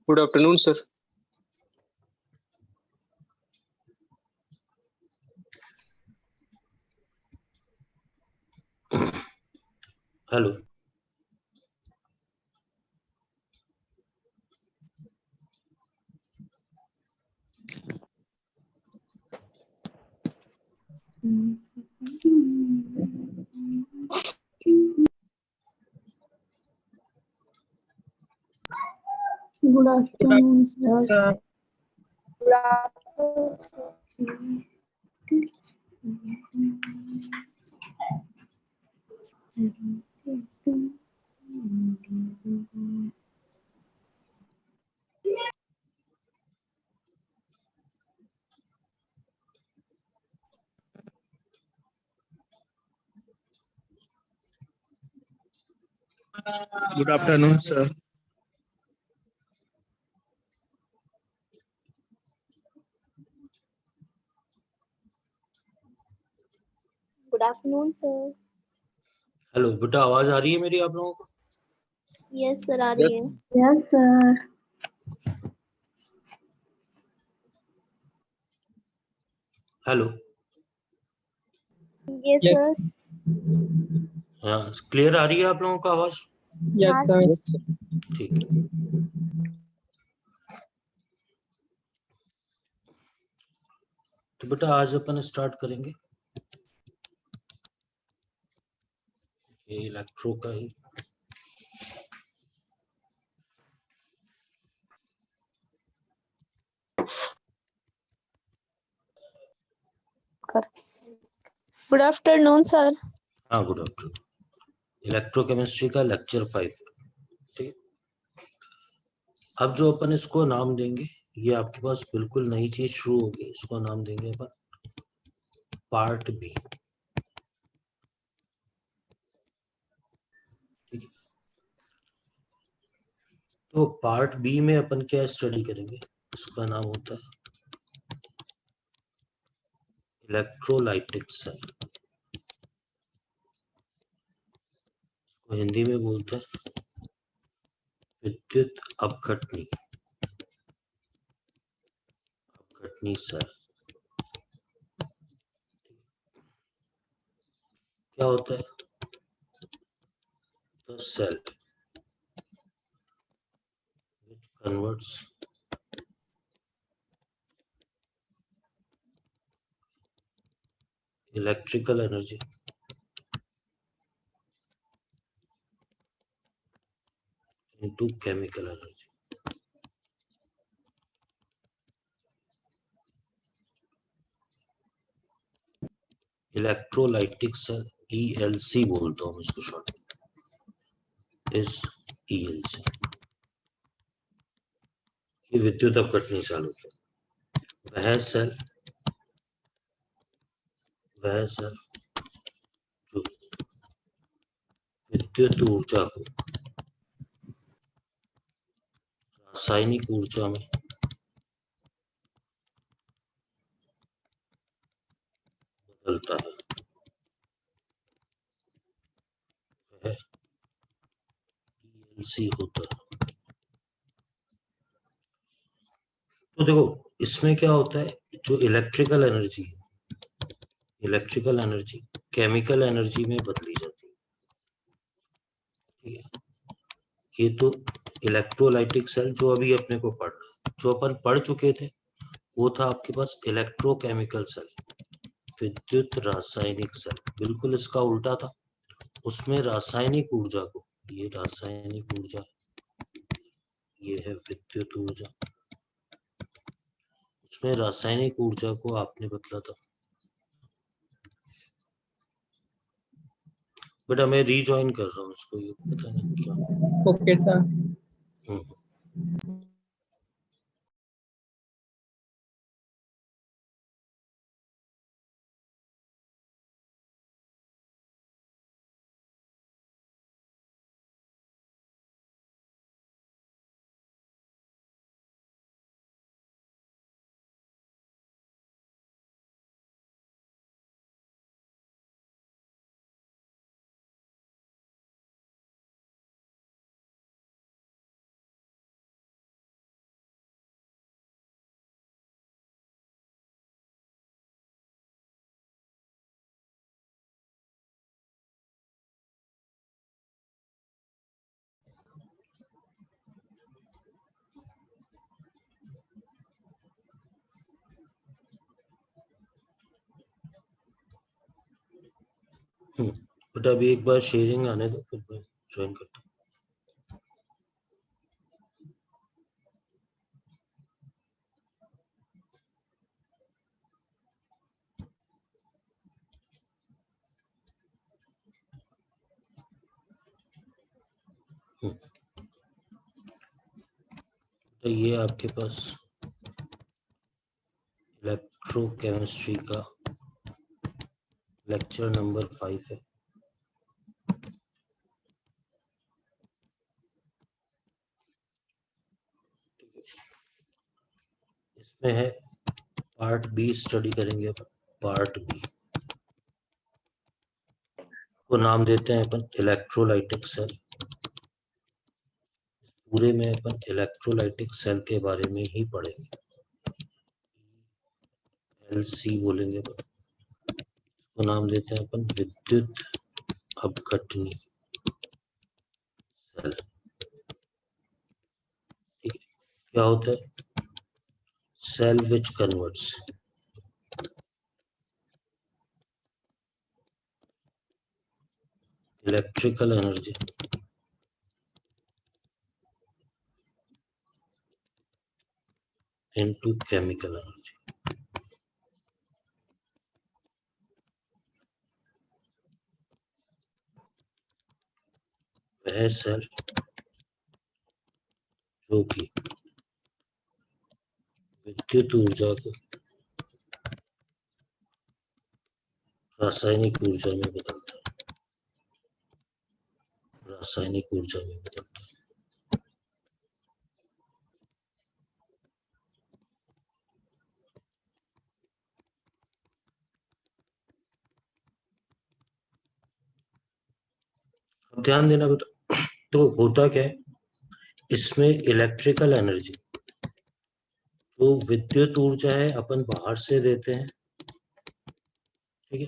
Good afternoon, sir. Hello. Good afternoon, sir. Good afternoon, Good afternoon, sir. Good afternoon, sir. Hello बेटा, आवाज आ रही है मेरी आप लोगों को? Yes, sir. आ रही है. Yes. Yes, sir. Hello. Yes, Yes. sir. हाँ, क्लियर आ रही है आप लोगों को आवाज? Yes, हाँ, sir. Yes, sir. ठीक है. तो बेटा आज अपन स्टार्ट करेंगे ये इलेक्ट्रो का ही. Good afternoon, sir. हाँ, गुड आफ्टरनून. इलेक्ट्रोकेमिस्ट्री का लेक्चर 5. ठीक. अब जो अपन इसको नाम देंगे, ये आपके पास बिल्कुल नई चीज शुरू होगी. इसको नाम देंगे अपन पार्ट बी. ठीक है. तो पार्ट बी में अपन क्या स्टडी करेंगे? इसका नाम होता है इलेक्ट्रोलाइटिक सेल. हिंदी में बोलते हैं विद्युत अपघटनी सेल. क्या होता है? The cell which converts electrical energy into chemical energy. Electrolytic cell ELC बोलता हूँ इसको शॉर्ट. इस ELC ये विद्युत अपघटनी सेल होती है. वह सेल जो विद्युत ऊर्जा को रासायनिक ऊर्जा में बदलता है, वह ELC होता है. तो देखो इसमें क्या होता है, जो इलेक्ट्रिकल एनर्जी केमिकल एनर्जी में बदली जाती है. ठीक है. ये तो इलेक्ट्रोलाइटिक सेल जो अभी अपने को पढ़ना है. जो अपन पढ़ चुके थे वो था आपके पास इलेक्ट्रोकेमिकल सेल, विद्युत रासायनिक सेल. बिल्कुल इसका उल्टा था. उसमें रासायनिक ऊर्जा को, ये रासायनिक ऊर्जा, ये है विद्युत ऊर्जा. उसमें रासायनिक ऊर्जा को आपने बदला था. बेटा मैं रीजॉइन कर रहा हूँ इसको, ये पता नहीं क्या. Okay, sir. हम्म. बट अभी एक बार शेयरिंग आने दो, फिर मैं ज्वाइन करता हूँ। तो ये आपके पास इलेक्ट्रोकेमिस्ट्री का लेक्चर नंबर 5 है। इसमें है पार्ट बी स्टडी करेंगे अपन। पार्ट बी को नाम देते हैं अपन इलेक्ट्रोलाइटिक सेल। पूरे में अपन इलेक्ट्रोलाइटिक सेल के बारे में ही पढ़ेंगे। एलसी बोलेंगे अपन, इसको नाम देते हैं अपन विद्युत अपघटनी सेल। ठीक है, क्या होता है? Cell which converts electrical energy into chemical energy। वह सेल जो कि विद्युत ऊर्जा को रासायनिक ऊर्जा में बदलता है। रासायनिक ऊर्जा में बदलता है। अब ध्यान देना बेटा, तो होता क्या है इसमें, इलेक्ट्रिकल एनर्जी जो विद्युत ऊर्जा है अपन बाहर से देते हैं, ठीक है,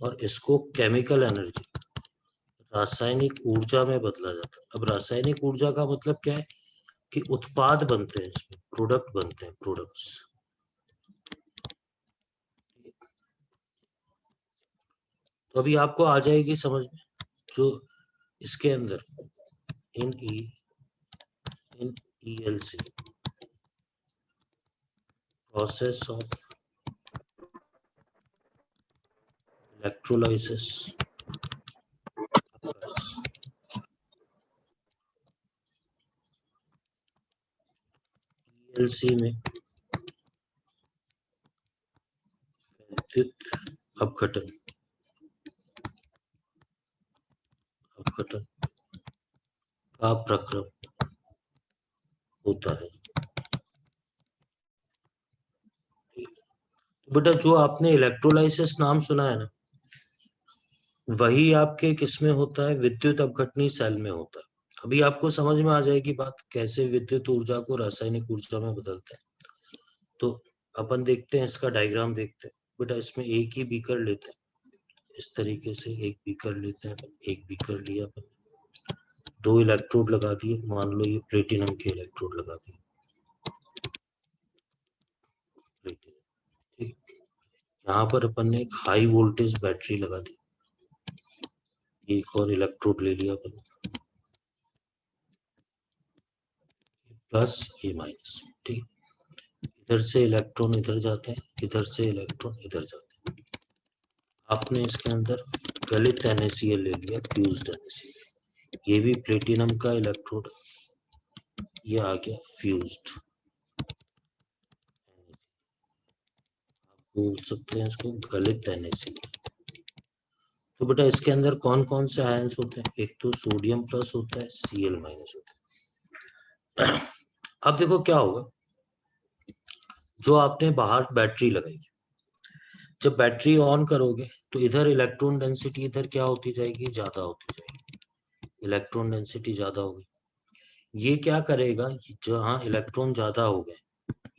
और इसको केमिकल एनर्जी रासायनिक ऊर्जा में बदला जाता है। अब रासायनिक ऊर्जा का मतलब क्या है कि उत्पाद बनते हैं, इसमें प्रोडक्ट बनते हैं, प्रोडक्ट्स। तो अभी आपको आ जाएगी समझ में, जो इसके अंदर इन ELC process of electrolysis ELC में विद्युत अपघटन का प्रक्रम होता है। बेटा जो आपने इलेक्ट्रोलाइसिस नाम सुना है ना, वही आपके किसमें होता है? विद्युत अपघटनी सेल में होता है। अभी आपको समझ में आ जाएगी बात, कैसे विद्युत ऊर्जा को रासायनिक ऊर्जा में बदलते हैं। तो अपन देखते हैं, इसका डायग्राम देखते हैं। बेटा इसमें एक ही बीकर लेते हैं, इस तरीके से एक बीकर लेते हैं। एक बीकर लिया अपन, 2 इलेक्ट्रोड लगा दिए, मान लो ये प्लेटिनम के इलेक्ट्रोड लगा दिए, ठीक। यहाँ पर अपन ने एक हाई वोल्टेज बैटरी लगा दी, एक और इलेक्ट्रोड ले लिया अपन, प्लस ये माइनस, ठीक। इधर से इलेक्ट्रॉन इधर जाते हैं, इधर से इलेक्ट्रॉन इधर जाते हैं। आपने इसके अंदर गलित NaCl ले लिया, फ्यूज्ड NaCl। ये भी प्लेटिनम का इलेक्ट्रोड, ये आ गया फ्यूज्ड। बोल सकते हैं इसको गलित NaCl। तो बेटा इसके अंदर कौन कौन से आयंस होते हैं? एक तो सोडियम प्लस होता है, Cl माइनस होता है। अब देखो क्या होगा, जो आपने बाहर बैटरी लगाई, जब बैटरी ऑन करोगे तो इधर इलेक्ट्रॉन डेंसिटी इधर क्या होती जाएगी? ज्यादा होती जाएगी। इलेक्ट्रॉन डेंसिटी ज्यादा होगी। ये क्या करेगा, जहां इलेक्ट्रॉन ज्यादा हो गए,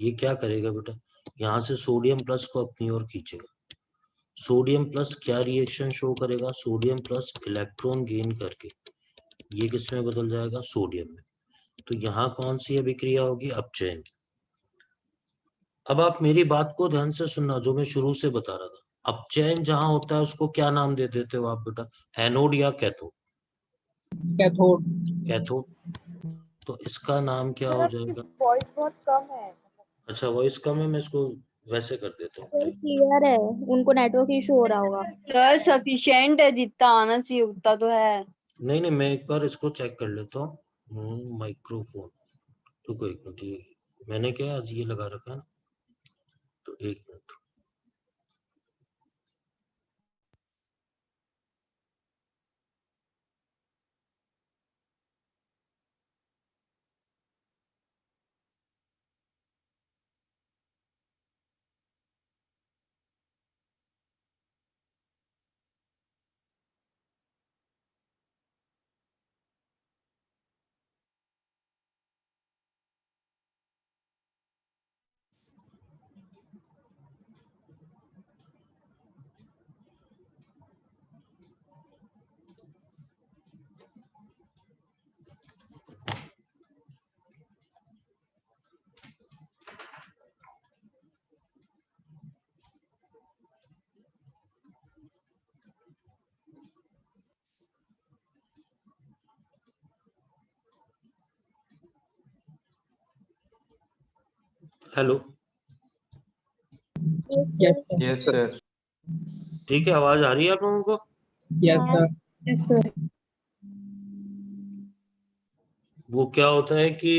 ये क्या करेगा बेटा, यहाँ से सोडियम प्लस को अपनी ओर खींचेगा। सोडियम प्लस क्या रिएक्शन शो करेगा? सोडियम प्लस इलेक्ट्रॉन गेन करके ये किस में बदल जाएगा? सोडियम में। तो यहाँ कौन सी अभिक्रिया होगी? अपचयन। अब आप मेरी बात को ध्यान से सुनना, जो मैं शुरू से बता रहा था। अपचयन जहां होता है उसको क्या नाम दे देते हो आप बेटा, एनोड या कैथोड? कैथोड। कैथोड। तो इसका नाम क्या हो जाएगा? वॉइस बहुत कम है। अच्छा वॉइस कम है, मैं इसको वैसे कर देता हूँ। सर क्लियर है, उनको नेटवर्क इशू हो रहा होगा। सर सफिशिएंट है, जितना आना चाहिए उतना तो है। नहीं नहीं, मैं एक बार इसको चेक कर लेता हूँ। माइक्रोफोन तो कोई मिनट, ये मैंने क्या आज ये लगा रखा है ना, तो एक minute. Hello, yes yes sir. Sir. Yes sir. ठीक है, आवाज आ रही है आप लोगों को? Yes sir. Yes sir. वो क्या होता है कि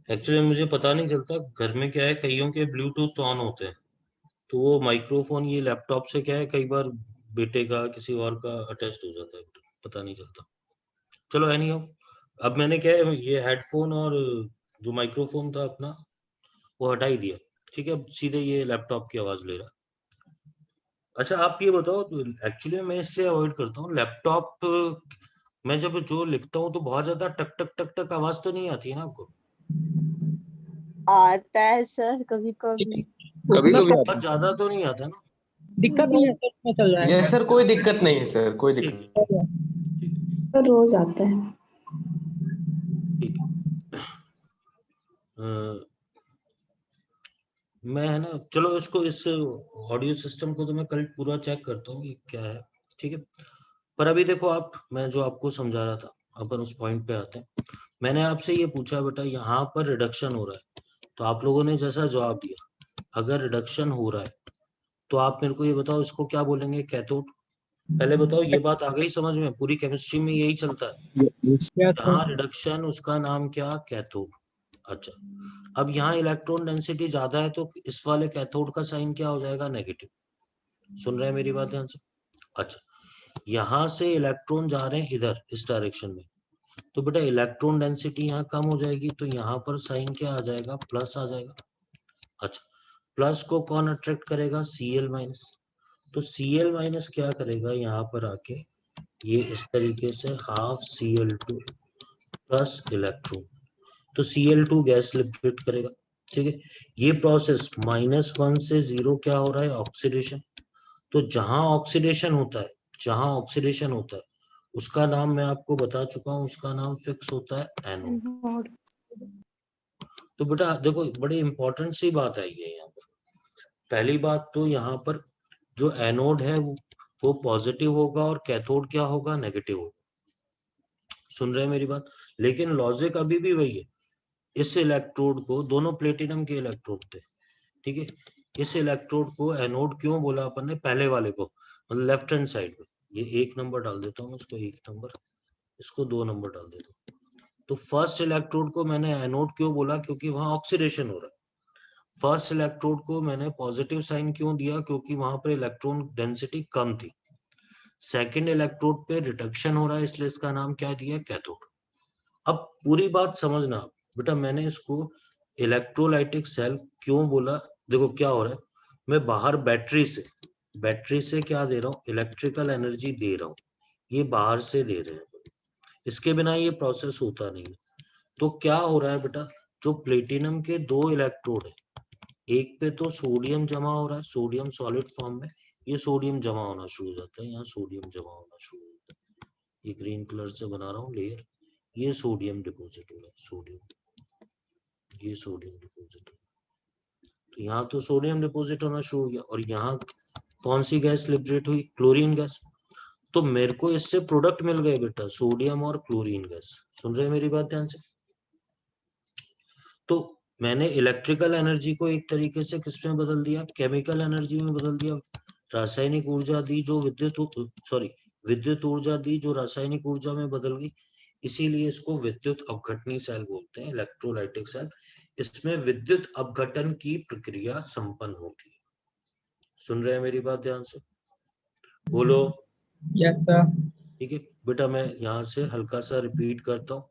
एक्चुअली मुझे पता नहीं चलता, घर में क्या है, कईयों के ब्लूटूथ ऑन होते हैं, तो वो माइक्रोफोन ये लैपटॉप से क्या है, कई बार बेटे का किसी और का अटैच हो जाता है, पता नहीं चलता। चलो एनी हो, अब मैंने क्या है, ये हेडफोन और जो माइक्रोफोन था अपना वो हटा ही दिया। ठीक है, अब सीधे ये लैपटॉप की आवाज ले रहा है। अच्छा आप ये बताओ, एक्चुअली मैं इसलिए अवॉइड करता हूँ लैपटॉप, मैं जब जो लिखता हूँ तो बहुत ज्यादा टक टक टक टक आवाज तो नहीं आती है ना आपको? आता है सर कभी कभी। कभी उतना कभी आता बहुत ज्यादा तो नहीं आता ना? दिक्कत नहीं है सर, उसमें चल है। जाएगा। यस सर, कोई दिक्कत नहीं है सर, कोई ठीक दिक्कत। है, ठीक है, रोज आता है। ठीक है। मैं है ना, चलो इसको, इस ऑडियो सिस्टम को तो मैं कल पूरा चेक करता हूँ ये क्या है। ठीक है, पर अभी देखो आप, मैं जो आपको समझा रहा था, अपन उस पॉइंट पे आते हैं। मैंने आपसे ये पूछा बेटा, यहाँ पर रिडक्शन हो रहा है, तो आप लोगों ने जैसा जवाब दिया, अगर रिडक्शन हो रहा है तो आप मेरे को ये बताओ इसको क्या बोलेंगे, कैथोड? पहले बताओ, ये बात आ गई समझ में? पूरी केमिस्ट्री में यही चलता है, यस जहाँ सर। रिडक्शन उसका नाम क्या, कैथोड। अच्छा, अब यहाँ इलेक्ट्रॉन डेंसिटी ज्यादा है तो इस वाले कैथोड का साइन क्या हो जाएगा, नेगेटिव। सुन रहे हैं मेरी बात ध्यान से? अच्छा, यहाँ से इलेक्ट्रॉन जा रहे हैं इधर इस डायरेक्शन में, तो बेटा इलेक्ट्रॉन डेंसिटी यहाँ कम हो जाएगी, तो यहाँ पर साइन क्या आ जाएगा, प्लस आ जाएगा। अच्छा, प्लस को कौन अट्रैक्ट करेगा, Cl माइनस। तो Cl माइनस क्या करेगा, यहाँ पर आके ये इस तरीके से हाफ Cl2 प्लस इलेक्ट्रॉन, तो Cl2 गैस लिबरेट करेगा। ठीक है, ये प्रोसेस -1 से 0 क्या हो रहा है, ऑक्सीडेशन। तो जहां ऑक्सीडेशन होता है, जहां ऑक्सीडेशन होता है उसका नाम मैं आपको बता चुका हूं, उसका नाम फिक्स होता है एनोड। तो बेटा देखो, बड़ी इंपॉर्टेंट सी बात आई है यहाँ पर। पहली बात तो यहाँ पर जो एनोड है वो पॉजिटिव होगा और कैथोड क्या होगा, नेगेटिव होगा। सुन रहे हैं मेरी बात? लेकिन लॉजिक अभी भी वही है, इस इलेक्ट्रोड को, दोनों प्लेटिनम के इलेक्ट्रोड थे, ठीक है, इस इलेक्ट्रोड को एनोड क्यों बोला अपन ने, पहले वाले को, मतलब लेफ्ट हैंड साइड में। ये 1 नंबर डाल देता हूँ इसको, 1 नंबर, इसको 2 नंबर डाल देता हूँ। तो फर्स्ट इलेक्ट्रोड को मैंने एनोड क्यों बोला, क्योंकि वहां ऑक्सीडेशन हो रहा है। फर्स्ट इलेक्ट्रोड को मैंने पॉजिटिव साइन क्यों दिया, क्योंकि वहां पर इलेक्ट्रॉन डेंसिटी कम थी। सेकंड इलेक्ट्रोड पे रिडक्शन हो रहा है, इसलिए इसका नाम क्या दिया, कैथोड। अब पूरी बात समझना बेटा, मैंने इसको इलेक्ट्रोलाइटिक सेल क्यों बोला। देखो क्या हो रहा है, मैं बाहर बैटरी से क्या दे रहा हूँ, इलेक्ट्रिकल एनर्जी दे रहा हूँ, ये बाहर से दे रहे हैं, इसके बिना ये प्रोसेस होता नहीं है। तो क्या हो रहा है बेटा, जो प्लेटिनम के 2 इलेक्ट्रोड है, एक पे तो सोडियम जमा हो रहा है, सोडियम सॉलिड फॉर्म में, ये सोडियम जमा होना शुरू हो जाता है, यहाँ सोडियम जमा होना शुरू हो जाता है, ये ग्रीन कलर से बना रहा हूँ लेयर, ये सोडियम डिपॉजिट हो रहा है, सोडियम, ये सोडियम डिपॉजिट हो, तो यहाँ तो सोडियम डिपॉजिट होना शुरू हो गया, और यहाँ कौन सी गैस लिबरेट हुई? Chlorine gas. तो मेरे को इससे प्रोडक्ट मिल गए बेटा, सोडियम और क्लोरीन गैस। सुन रहे हैं मेरी बात ध्यान से? तो मैंने इलेक्ट्रिकल एनर्जी को एक तरीके से किसमें बदल दिया? केमिकल एनर्जी में बदल दिया। रासायनिक ऊर्जा दी जो विद्युत ऊर्जा दी जो रासायनिक ऊर्जा में बदल गई, इसीलिए इसको विद्युत अपघटनी सेल बोलते हैं, इलेक्ट्रोलाइटिक सेल। इसमें विद्युत अपघटन की प्रक्रिया संपन्न होती है। सुन रहे हैं मेरी बात ध्यान से? बोलो। Yes sir. ठीक है बेटा, मैं यहाँ से हल्का सा रिपीट करता हूँ।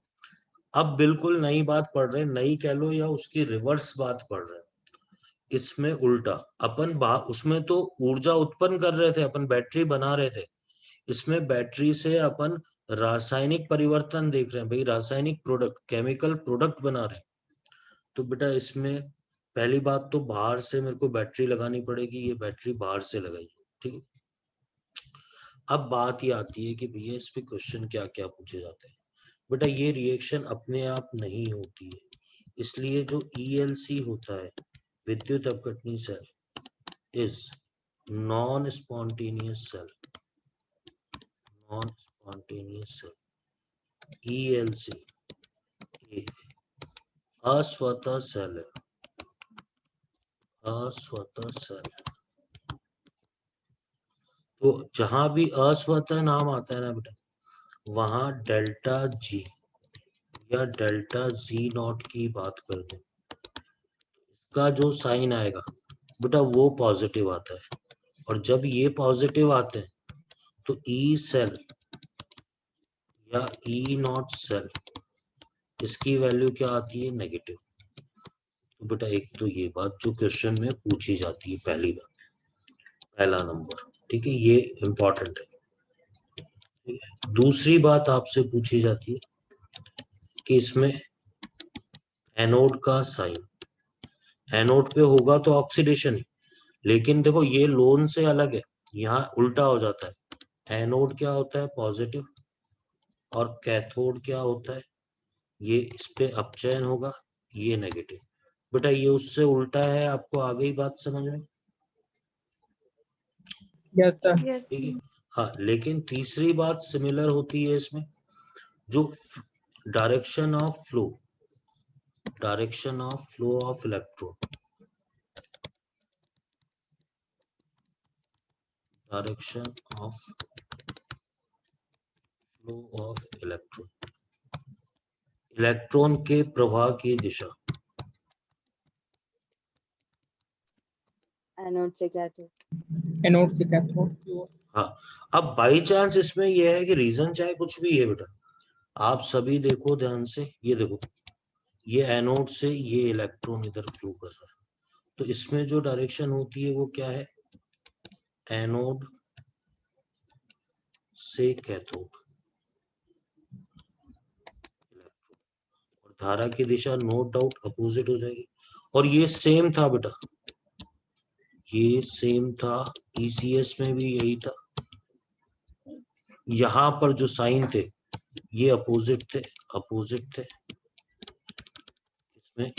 अब बिल्कुल नई बात पढ़ रहे हैं, नई कह लो या उसकी रिवर्स बात पढ़ रहे हैं। इसमें उल्टा उसमें तो ऊर्जा उत्पन्न कर रहे थे अपन, बैटरी बना रहे थे। इसमें बैटरी से अपन रासायनिक परिवर्तन देख रहे हैं भाई, रासायनिक प्रोडक्ट, केमिकल प्रोडक्ट बना रहे हैं। तो बेटा इसमें पहली बात तो बाहर से मेरे को बैटरी लगानी पड़ेगी, ये बैटरी बाहर से लगाई, ठीक है। अब बात ये आती है कि भैया इस पे क्वेश्चन क्या क्या पूछे जाते हैं। बेटा ये रिएक्शन अपने आप नहीं होती है, इसलिए जो ELC होता है, विद्युत अपघटनी cell, is non spontaneous cell. Non spontaneous cell ELC एक अस्वतः सेल है, अस्वतः सेल। तो जहां भी अस्वतः नाम आता है ना बेटा, वहां डेल्टा G या डेल्टा Z नॉट की बात कर दें, इसका जो साइन आएगा बेटा वो पॉजिटिव आता है। और जब ये पॉजिटिव आते हैं तो E सेल या E नॉट सेल, इसकी वैल्यू क्या आती है? नेगेटिव। तो बेटा एक तो ये बात जो क्वेश्चन में पूछी जाती है, पहली बात, पहला नंबर, ठीक है, ये इंपॉर्टेंट है। दूसरी बात आपसे पूछी जाती है कि इसमें एनोड का साइन, एनोड पे होगा तो ऑक्सीडेशन ही, लेकिन देखो ये लोन से अलग है, यहाँ उल्टा हो जाता है। एनोड क्या होता है? पॉजिटिव। और कैथोड क्या होता है? ये इस पे अपचयन होगा, ये नेगेटिव। बेटा ये उससे उल्टा है, आपको आ गई बात समझ में? Yes sir. ठीक है। हाँ, लेकिन तीसरी बात सिमिलर होती है इसमें, जो direction of flow, direction of flow of electron, direction of flow of electron, electron के प्रवाह की दिशा, एनोड से कैथोड। एनोड से कैथोड। हाँ। अब बाई चांस इसमें यह है कि रीजन चाहे कुछ भी है बेटा, आप सभी देखो ध्यान से, ये देखो, ये एनोड से ये इलेक्ट्रॉन इधर फ्लो कर रहा है, तो इसमें जो डायरेक्शन होती है वो क्या है? एनोड से कैथोड, और धारा की दिशा नो डाउट अपोजिट हो जाएगी। और ये सेम था बेटा, ये सेम था, ECS में भी यही था। यहां पर जो साइन थे ये अपोजिट थे, अपोजिट थे इसमें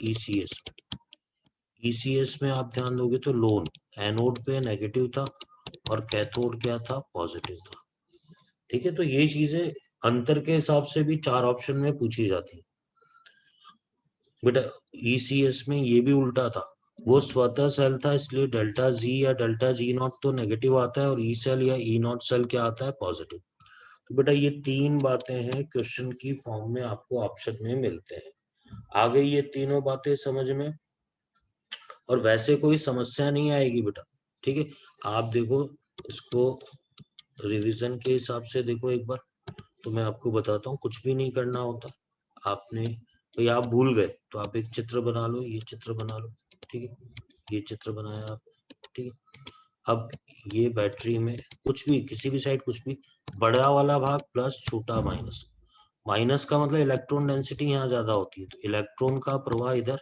ECS में आप ध्यान दोगे तो लोन, एनोड पे नेगेटिव था और कैथोड क्या था? पॉजिटिव था। ठीक है, तो ये चीजें अंतर के हिसाब से भी 4 ऑप्शन में पूछी जाती है बेटा। ECS में ये भी उल्टा था, वो स्वतः सेल था, इसलिए डेल्टा Z या डेल्टा G नॉट तो नेगेटिव आता है, और E सेल या E नॉट सेल क्या आता है? पॉजिटिव। तो बेटा ये 3 बातें हैं क्वेश्चन की फॉर्म में आपको ऑप्शन में मिलते हैं। आ गई ये तीनों बातें समझ में? और वैसे कोई समस्या नहीं आएगी बेटा, ठीक है। आप देखो इसको रिवीजन के हिसाब से देखो एक बार, तो मैं आपको बताता हूँ, कुछ भी नहीं करना होता। आपने भाई आप भूल गए तो आप एक चित्र बना लो, ये चित्र बना लो, ठीक है, ये चित्र बनाया आपने, ठीक है। अब ये बैटरी में कुछ भी, किसी भी साइड कुछ भी, बड़ा वाला भाग प्लस, छोटा माइनस। माइनस का मतलब इलेक्ट्रॉन डेंसिटी यहाँ ज्यादा होती है, तो इलेक्ट्रॉन का प्रवाह इधर,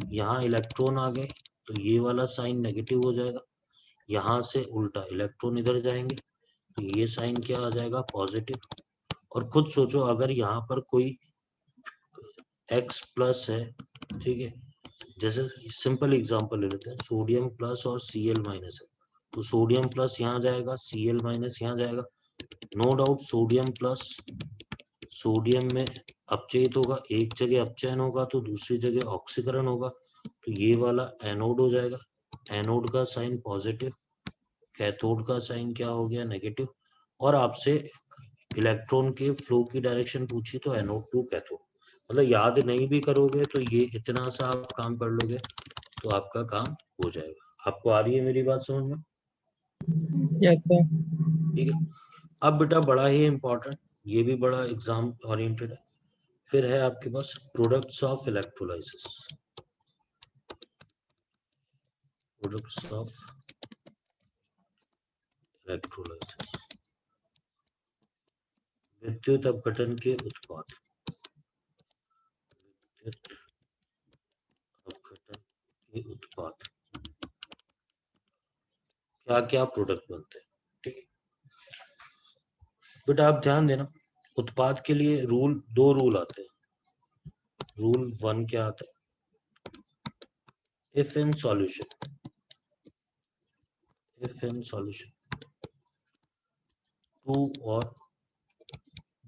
यहाँ इलेक्ट्रॉन आ गए तो ये वाला साइन नेगेटिव हो जाएगा। यहाँ से उल्टा इलेक्ट्रॉन इधर जाएंगे तो ये साइन क्या आ जाएगा? पॉजिटिव। और खुद सोचो, अगर यहाँ पर कोई X प्लस है, ठीक है, जैसे सिंपल एग्जांपल ले लेते हैं, सोडियम प्लस और Cl माइनस है, तो सोडियम प्लस यहाँ जाएगा, Cl माइनस यहाँ जाएगा। No doubt sodium plus sodium में अपचयित होगा, एक जगह अपचयन होगा तो दूसरी जगह ऑक्सीकरण होगा, तो ये वाला एनोड हो जाएगा। एनोड का साइन पॉजिटिव, कैथोड का साइन क्या हो गया, नेगेटिव। और आपसे इलेक्ट्रॉन के फ्लो की डायरेक्शन पूछी तो एनोड टू कैथोड। मतलब याद नहीं भी करोगे तो ये इतना सा आप काम कर लोगे तो आपका काम हो जाएगा। आपको आ रही है मेरी बात समझ में? Yes sir. ठीक है। अब बेटा बड़ा ही इंपॉर्टेंट, ये भी बड़ा एग्जाम ओरिएंटेड है। फिर है आपके पास products of electrolysis. Products of electrolysis, विद्युत अपघटन के उत्पाद। विद्युत अपघटन के उत्पाद क्या क्या प्रोडक्ट बनते हैं, ठीक है बेटा। आप ध्यान देना, उत्पाद के लिए रूल, दो रूल आते हैं। रूल 1 क्या आता है, if in solution, if in solution 2 और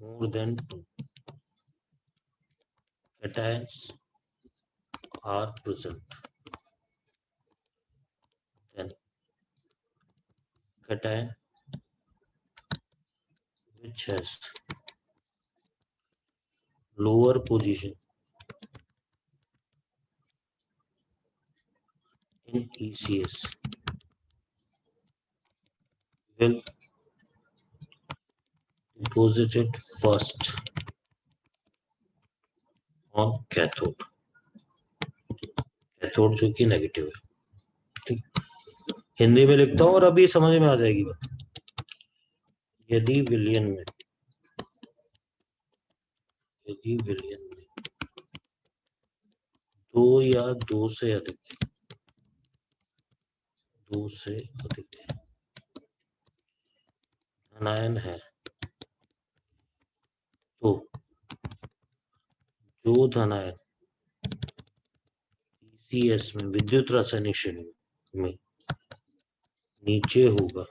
more than 2 cations are present, then cation which has lower position in ECS will deposit it first on cathode, cathode जो कि नेगेटिव है, ठीक। हिंदी में लिखता हूं और अभी समझ में आ जाएगी बात। यदि विलयन में, यदि विलयन में 2 या 2 से अधिक, 2 से अधिक धनायन है तो जो धनायन ECS में, विद्युत रासायनिक श्रेणी में नीचे होगा,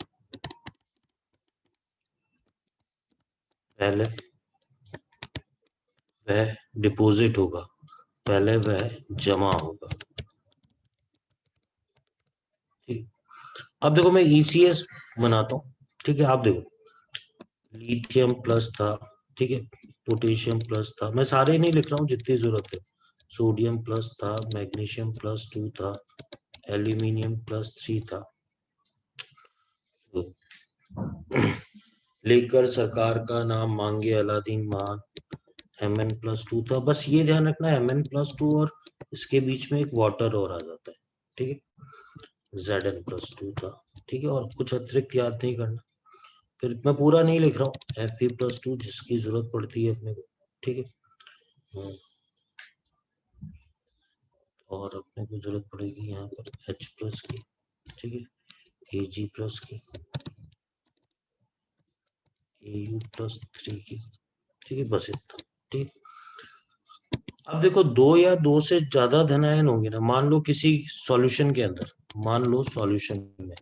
पहले वह डिपॉजिट होगा, पहले वह जमा होगा, ठीक। अब देखो मैं ECS बनाता हूं, ठीक है। आप देखो लिथियम प्लस था, ठीक है, पोटेशियम प्लस था, मैं सारे नहीं लिख रहा हूं जितनी जरूरत है। सोडियम प्लस था, मैग्नीशियम प्लस 2 था, एल्यूमिनियम प्लस 3 था। तो लेकर सरकार का नाम मांगे अलादीन मान, Mn+2 था। बस ये ध्यान रखना Mn+2 और इसके बीच में एक वाटर और आ जाता है, ठीक है, Zn+2 था, ठीक है। और कुछ अतिरिक्त याद नहीं करना। फिर मैं पूरा नहीं लिख रहा हूँ, Fe+2 जिसकी जरूरत पड़ती है अपने को, ठीक है। और अपने को जरूरत पड़ेगी यहाँ पर H+ की, ठीक है, Ag+ की, Au+3 की, ठीक है, बस इतना, ठीक। अब देखो 2 या 2 से ज्यादा धनायन होंगे ना, मान लो किसी सॉल्यूशन के अंदर, मान लो सॉल्यूशन में,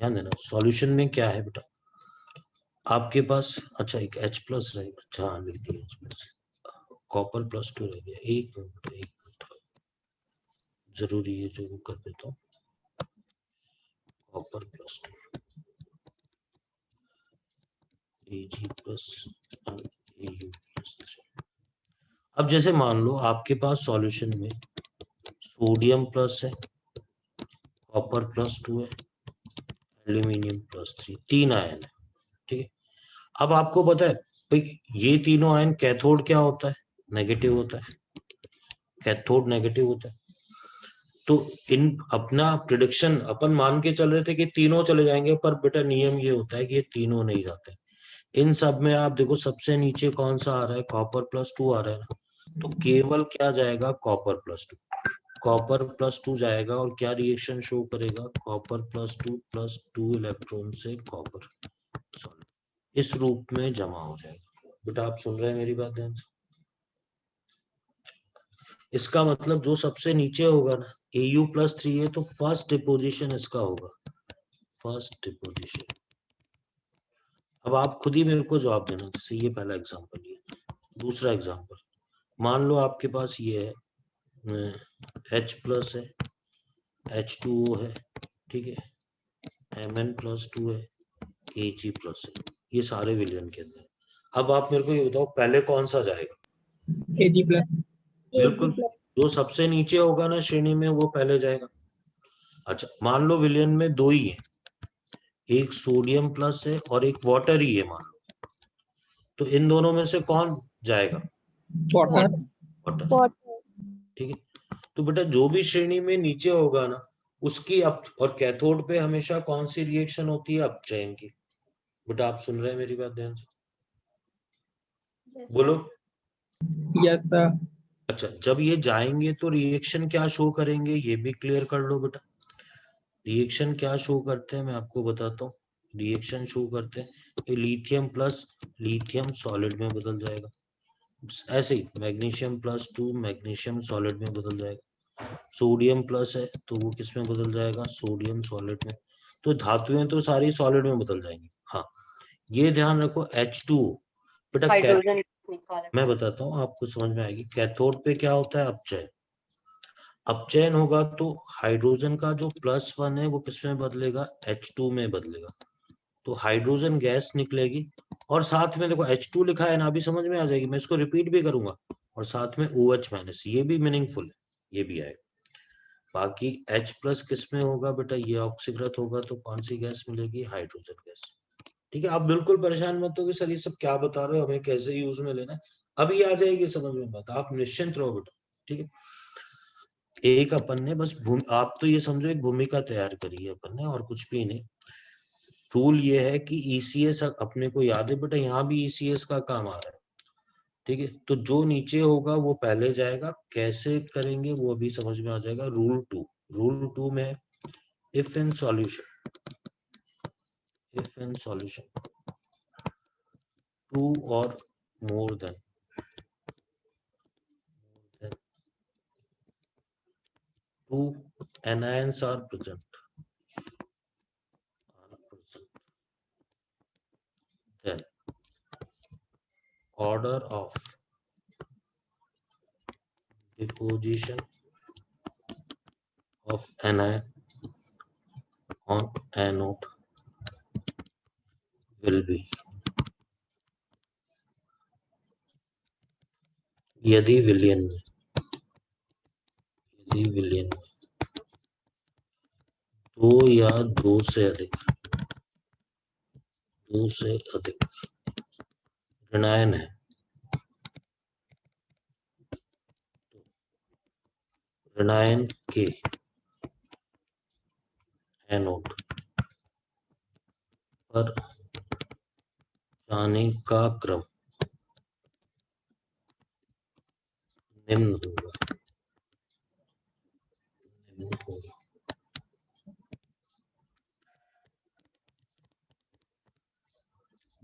ध्यान देना सॉल्यूशन में क्या है बेटा, आपके पास, अच्छा एक H+ रहेगा, अच्छा हाँ लिख दिया H+, कॉपर +2 रह गया। एक मिनट जरूरी है जो कर देता हूँ, कॉपर +2 Ag+ Au+3। अब जैसे मान लो आपके पास सॉल्यूशन में सोडियम प्लस है, कॉपर +2 है, एल्यूमिनियम +3, 3 आयन है, ठीक है। अब आपको पता है भाई ये तीनों आयन कैथोड क्या होता है, नेगेटिव होता है, कैथोड नेगेटिव होता है। तो इन अपना प्रिडिक्शन अपन मान के चल रहे थे कि तीनों चले जाएंगे, पर बेटा नियम ये होता है कि ये तीनों नहीं जाते। इन सब में आप देखो सबसे नीचे कौन सा आ रहा है, कॉपर +2 आ रहा है ना, तो केवल क्या जाएगा, कॉपर +2, कॉपर +2 जाएगा और क्या रिएक्शन शो करेगा, कॉपर +2 + 2 इलेक्ट्रॉन से कॉपर सॉल्यूट इस रूप में जमा हो जाएगा। बेटा आप सुन रहे हैं मेरी बात ध्यान से? इसका मतलब जो सबसे नीचे होगा ना, Au+3 है तो फर्स्ट डिपोजिशन इसका होगा, फर्स्ट डिपोजिशन। अब आप खुद ही मेरे को जवाब देना। जैसे ये पहला एग्जांपल, ये दूसरा एग्जांपल, मान लो आपके पास ये है H+ है, H2O है, ठीक है, Mn+2 है, Ag+ है, ये सारे विलयन के अंदर। अब आप मेरे को ये बताओ पहले कौन सा जाएगा? Ag+. बिल्कुल, जो सबसे नीचे होगा ना श्रेणी में वो पहले जाएगा। अच्छा, मान लो विलयन में दो ही है, एक सोडियम प्लस है और एक वाटर ही है मान लो, तो इन दोनों में से कौन जाएगा? Water. Water, water. ठीक है। तो बेटा जो भी श्रेणी में नीचे होगा ना उसकी अप, और कैथोड पे हमेशा कौन सी रिएक्शन होती है? अपचयन की। बेटा आप सुन रहे हैं मेरी बात ध्यान से? बोलो। Yes, sir. अच्छा, जब ये जाएंगे तो रिएक्शन क्या शो करेंगे ये भी क्लियर कर लो बेटा। रिएक्शन क्या शो करते हैं मैं आपको बताता हूँ। रिएक्शन शो करते हैं ये लिथियम प्लस लिथियम सॉलिड में बदल जाएगा, ऐसे ही मैग्नीशियम+2 मैग्नीशियम सॉलिड में बदल जाएगा, सोडियम प्लस है तो वो किस में बदल जाएगा? सोडियम सॉलिड में। तो धातुएं तो सारी सॉलिड में बदल जाएंगी। हाँ, ये ध्यान रखो H2O बेटा हाइड्रोजन मैं बताता हूँ आपको समझ में आएगी। कैथोड पे क्या होता है? अपचयन। अपचयन होगा तो हाइड्रोजन का जो +1 है वो किस में बदलेगा? H2 में बदलेगा, तो हाइड्रोजन गैस निकलेगी। और साथ में देखो H2 लिखा है ना, अभी समझ में आ जाएगी, मैं इसको रिपीट भी करूंगा। और साथ में OH-, ये भी मीनिंगफुल है, ये भी आएगा। बाकी H+ किस में होगा बेटा? ये ऑक्सीकृत होगा तो कौन सी गैस मिलेगी? Hydrogen gas. ठीक है, आप बिल्कुल परेशान मत हो कि सर ये सब क्या बता रहे हो, हमें कैसे यूज में लेना है, अभी आ जाएगी समझ में बात, आप निश्चिंत रहो बेटा। ठीक है, एक अपन ने बस आप तो ये समझो एक भूमिका तैयार करी है अपन ने, और कुछ भी नहीं। रूल ये है कि ECS अपने को याद है बेटा, यहाँ भी ECS का काम आ रहा है। ठीक है, तो जो नीचे होगा वो पहले जाएगा, कैसे करेंगे वो अभी समझ में आ जाएगा। रूल 2 में इफ इन सॉल्यूशन 2 और more than 2 anions are present, then order of deposition of anion on anode will be, यदि विलयन में दो या दो से अधिक ऋणायन है, ऋणायन के एनोड पर जाने का क्रम निम्न होगा।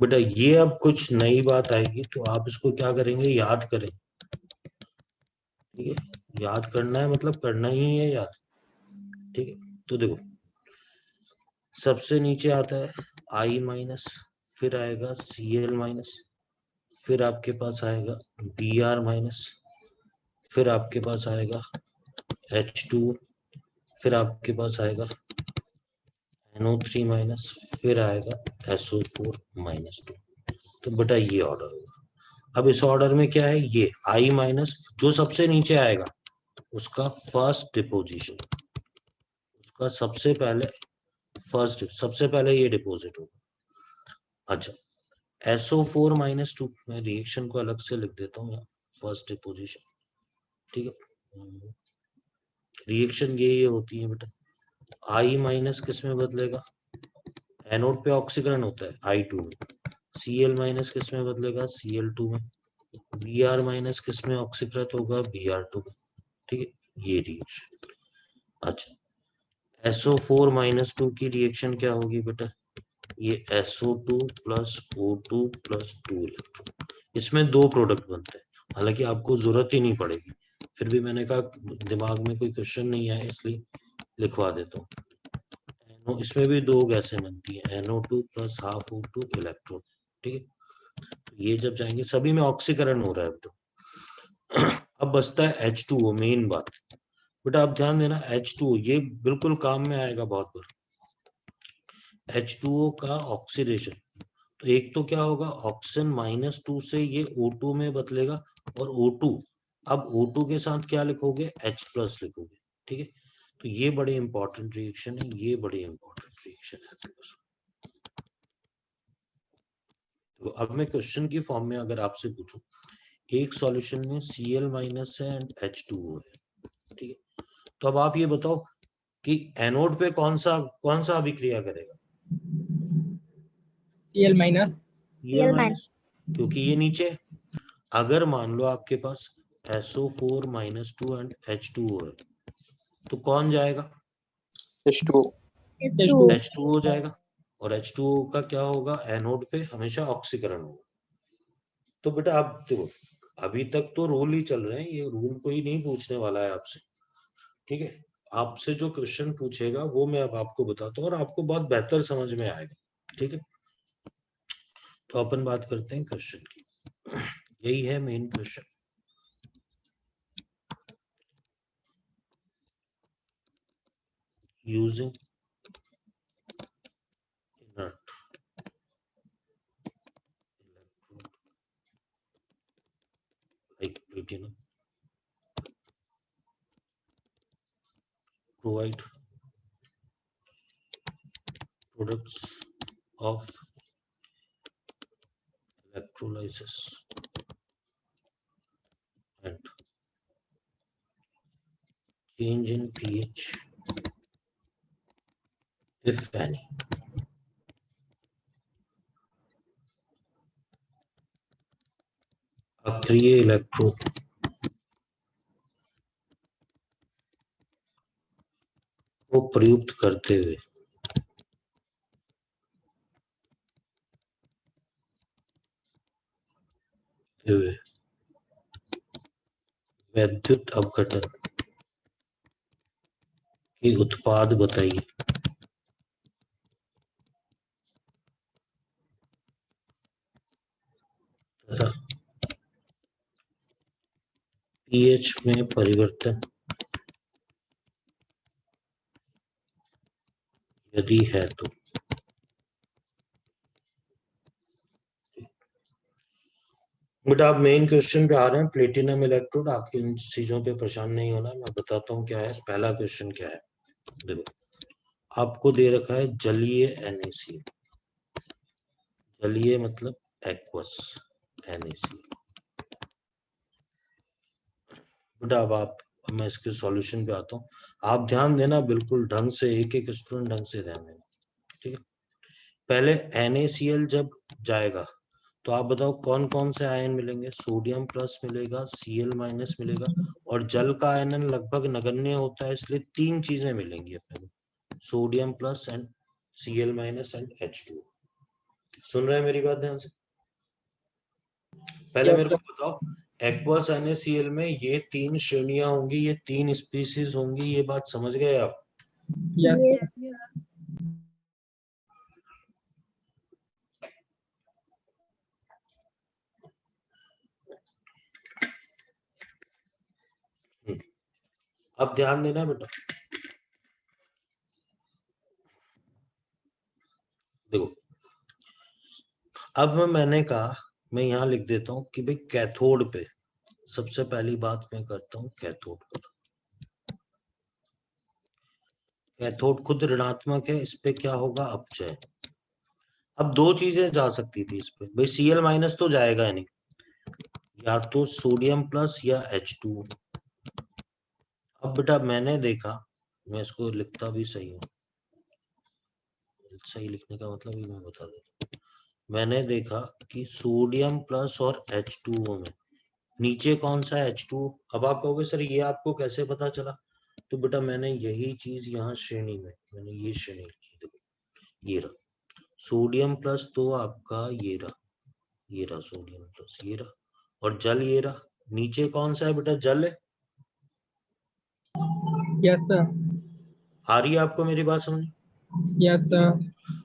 बेटा ये अब कुछ नई बात आएगी तो आप इसको क्या करेंगे? याद करें। ठीक है, याद करना है मतलब करना ही है याद। ठीक है, तो देखो सबसे नीचे आता है I-, फिर आएगा Cl-, फिर आपके पास आएगा Br-, फिर आपके पास आएगा H2, फिर आपके पास आएगा NO3-, फिर आएगा SO4-2। तो बेटा ये ऑर्डर होगा। अब इस ऑर्डर में क्या है? ये I-, जो सबसे नीचे आएगा उसका फर्स्ट डिपोजिशन, उसका सबसे पहले ये डिपॉजिट होगा। अच्छा, SO4-2 मैं रिएक्शन को अलग से लिख देता हूँ यहाँ, फर्स्ट डिपोजिशन। ठीक है, रिएक्शन ये होती है बेटा। I- किस में बदलेगा? एनोड पे ऑक्सीकरण होता है I2 में। Cl- किस में बदलेगा? Cl2 में। Br- किस में ऑक्सीकृत होगा? Br2 में। ठीक है, ये रिएक्शन। अच्छा, SO4-2 की रिएक्शन क्या होगी बेटा? ये SO2 + O2 + 2 इलेक्ट्रॉन, इसमें दो प्रोडक्ट बनते हैं, हालांकि आपको जरूरत ही नहीं पड़ेगी, फिर भी मैंने कहा दिमाग में कोई क्वेश्चन नहीं आया इसलिए लिखवा देता हूँ। इसमें भी दो गैसें बनती है, NO2 plus half O2 electron. ठीक है, तो ये जब जाएंगे सभी में ऑक्सीकरण हो रहा है। तो अब बचता है H2O, मेन बात। बेटा आप ध्यान देना, H2O ये बिल्कुल काम में आएगा बहुत बार। H2O का ऑक्सीडेशन, तो एक तो क्या होगा, ऑक्सीजन -2 से ये O2 में बदलेगा, और O2 अब O2 के साथ क्या लिखोगे, H+ लिखोगे। ठीक है, तो ये बड़े इंपॉर्टेंट रिएक्शन है, ये बड़े इंपॉर्टेंट रिएक्शन है। तो अब मैं क्वेश्चन की फॉर्म में अगर आपसे पूछूं, एक सॉल्यूशन में Cl- है एंड H2O है। ठीक है, तो अब आप ये बताओ कि एनोड पे कौन सा अभिक्रिया करेगा, Cl माइनस। Cl-, क्योंकि ये नीचे है। अगर मान लो आपके पास SO4 -2 एंड H2O है, तो कौन जाएगा, H2O. H2O जाएगा। और H2O का क्या होगा, एनोड पे हमेशा ऑक्सीकरण होगा। तो बेटा आप देखो, अभी तक तो रूल ही चल रहे हैं, ये रूल कोई नहीं पूछने वाला है आपसे। ठीक है, आपसे जो क्वेश्चन पूछेगा वो मैं अब आपको बताता हूँ और आपको बहुत बेहतर समझ में आएगा। ठीक है, तो अपन बात करते हैं क्वेश्चन की। यही है main question. Using inert electrode like platinum provide products of electrolysis and change in pH if any. अक्रिय इलेक्ट्रोड को प्रयुक्त करते हुए वैद्युत अपघटन के उत्पाद बताइए। तथा पीएच में परिवर्तन यदि है तो। बट आप मेन क्वेश्चन पे आ रहे हैं, प्लेटिनम इलेक्ट्रोड। आपकी इन चीजों पे परेशान नहीं होना, मैं बताता हूँ क्या है। पहला क्वेश्चन क्या है, देखो आपको दे रखा है जलीय NaCl, जलीय मतलब एक्वस NaCl। बेटा अब मैं इसके सॉल्यूशन पे आता हूँ, आप ध्यान देना बिल्कुल ढंग से, एक एक स्टूडेंट ढंग से ध्यान देना। ठीक है, पहले NaCl जब जाएगा तो आप बताओ कौन कौन से आयन मिलेंगे। सोडियम प्लस मिलेगा, Cl माइनस मिलेगा, और जल का आयनन लगभग नगण्य होता है, इसलिए तीन चीजें मिलेंगी अपने को, sodium plus and Cl minus and H2O। सुन रहे हैं मेरी बात ध्यान से। पहले मेरे को बताओ, एक्वस NaCl में ये तीन श्रेणियां होंगी, ये तीन स्पीसीज होंगी, ये बात समझ गए आप। यस। अब ध्यान देना बेटा, देखो अब मैंने कहा, मैं यहाँ लिख देता हूँ कि भाई कैथोड पे सबसे पहली बात मैं करता हूँ कैथोड पर। कैथोड खुद ऋणात्मक है, इस पे क्या होगा, अपचय। अब दो चीजें जा सकती थी इस पे, भाई Cl माइनस तो जाएगा ही नहीं, या तो सोडियम प्लस या H2। अब बेटा मैंने देखा, मैं इसको लिखता भी सही हूँ, सही लिखने का मतलब ही मैं बता देता हूँ। मैंने देखा कि सोडियम प्लस और H2O में नीचे कौन सा H2O। अब आप कहोगे सर ये आपको कैसे पता चला, तो बेटा मैंने यही चीज यहाँ श्रेणी में, मैंने ये श्रेणी लिखी, देखो ये रहा सोडियम प्लस, तो आपका ये रहा सोडियम प्लस, ये रहा, और जल ये रहा। नीचे कौन सा है बेटा, जल है, Yes, sir. आ रही है आपको मेरी बात समझ? Yes, sir.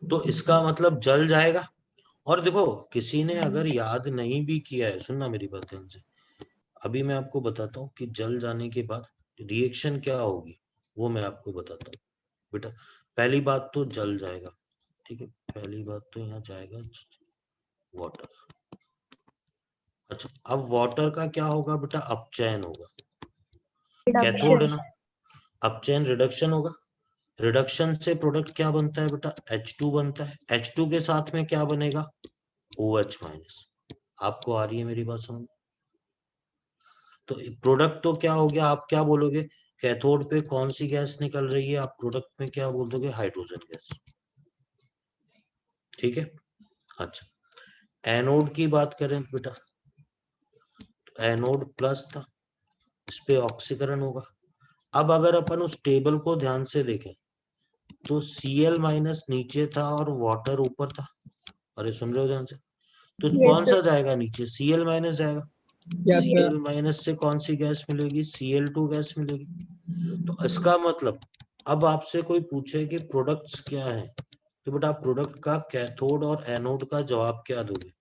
तो इसका मतलब जल जाएगा। और देखो, किसी ने अगर याद नहीं भी किया है, सुनना मेरी बात ध्यान से, अभी मैं आपको बताता हूँ कि जल जाने के बाद रिएक्शन क्या होगी, वो मैं आपको बताता हूँ बेटा। पहली बात तो जल जाएगा, ठीक है, पहली बात तो यहाँ जाएगा वाटर। अच्छा, अब वाटर का क्या होगा बेटा? अपचयन होगा, कैथोड है ना, अपचयन रिडक्शन होगा। रिडक्शन से प्रोडक्ट क्या बनता है बेटा? H2 बनता है। H2 के साथ में क्या बनेगा? OH minus. आपको आ रही है मेरी बात समझ? तो प्रोडक्ट तो क्या हो गया, आप क्या बोलोगे? कैथोड पे कौन सी गैस निकल रही है, आप प्रोडक्ट में क्या बोल दोगे? हाइड्रोजन गैस, ठीक है। अच्छा, एनोड की बात करें बेटा, तो एनोड प्लस था, इस पे ऑक्सीकरण होगा। अब अगर अपन उस टेबल को ध्यान से देखें तो Cl माइनस नीचे था और वाटर ऊपर था। अरे सुन रहे हो ध्यान से? तो Yes, कौन sir. सा जाएगा नीचे? Cl माइनस जाएगा। Yes, sir. Cl माइनस से कौन सी गैस मिलेगी? Cl2 गैस मिलेगी। तो इसका मतलब, अब आपसे कोई पूछे कि प्रोडक्ट्स क्या है, तो बेटा आप प्रोडक्ट का कैथोड और एनोड का जवाब क्या दोगे?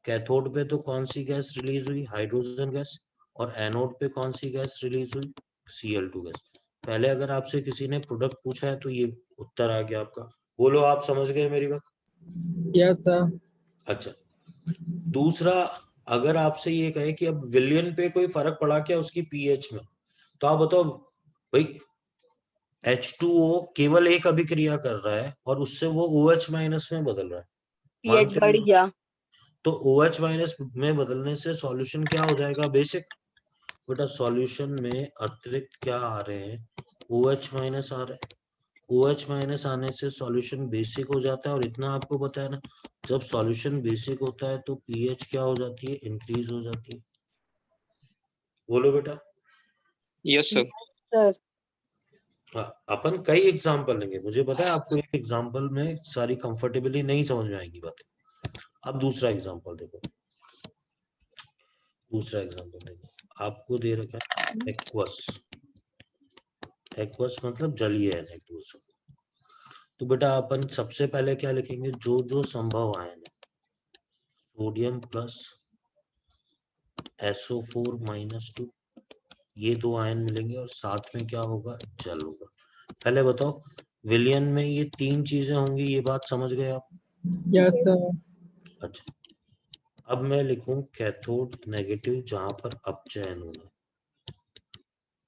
कैथोड पे तो कौन सी गैस रिलीज हुई? Hydrogen gas. और एनोड पे कौन सी गैस रिलीज हुई? Cl2 gas. पहले अगर आपसे किसी ने प्रोडक्ट पूछा है तो ये उत्तर आ गया आपका। बोलो, आप समझ गए मेरी बात? Yes, sir. अच्छा, दूसरा, अगर आपसे ये कहे कि अब विलियन पे कोई फर्क पड़ा क्या उसकी पीएच में, तो आप बताओ भाई। H2O केवल एक अभिक्रिया कर रहा है और उससे वो OH माइनस में बदल रहा है, पीएच मानते बढ़ हो? गया। तो OH माइनस में बदलने से सॉल्यूशन क्या हो जाएगा? बेसिक। बेटा सॉल्यूशन में अतिरिक्त क्या आ रहे हैं? OH माइनस आ रहे हैं। OH माइनस आने से सॉल्यूशन बेसिक हो जाता है, और इतना आपको पता है ना, जब सॉल्यूशन बेसिक होता है तो पीएच क्या हो जाती है? इंक्रीज हो जाती है। बोलो बेटा। Yes sir. सर हाँ, अपन कई एग्जाम्पल लेंगे, मुझे पता है आपको एक एग्जाम्पल में सारी कंफर्टेबली नहीं समझ में आएगी बातें। अब दूसरा एग्जाम्पल देखो, दूसरा एग्जाम्पल देखो, आपको दे रखा है एक्वस। एक्वस मतलब जलीय है एक्वस। तो बेटा अपन सबसे पहले क्या लिखेंगे? जो जो संभव आयन है, सोडियम प्लस SO4 माइनस 2, ये दो आयन मिलेंगे और साथ में क्या होगा? जल होगा। पहले बताओ, विलियन में ये तीन चीजें होंगी, ये बात समझ गए आप? Yes, sir. अच्छा, अब मैं लिखूं कैथोड नेगेटिव जहां पर अपचयन होना,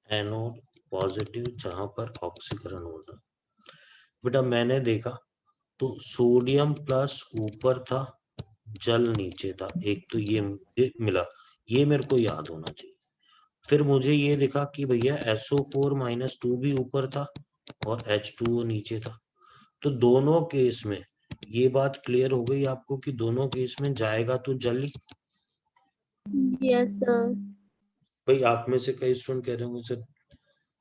एनोड पॉजिटिव जहां पर ऑक्सीकरण होना। बेटा मैंने देखा तो सोडियम प्लस ऊपर था, जल नीचे था, एक तो ये मुझे मिला, ये मेरे को याद होना चाहिए। फिर मुझे ये दिखा कि भैया SO4 माइनस 2 भी ऊपर था और H2O नीचे था। तो दोनों केस में ये बात क्लियर हो गई आपको कि दोनों केस में जाएगा तो जल ही। Yes, sir. भाई आप में से कई स्टूडेंट कह रहे होंगे सर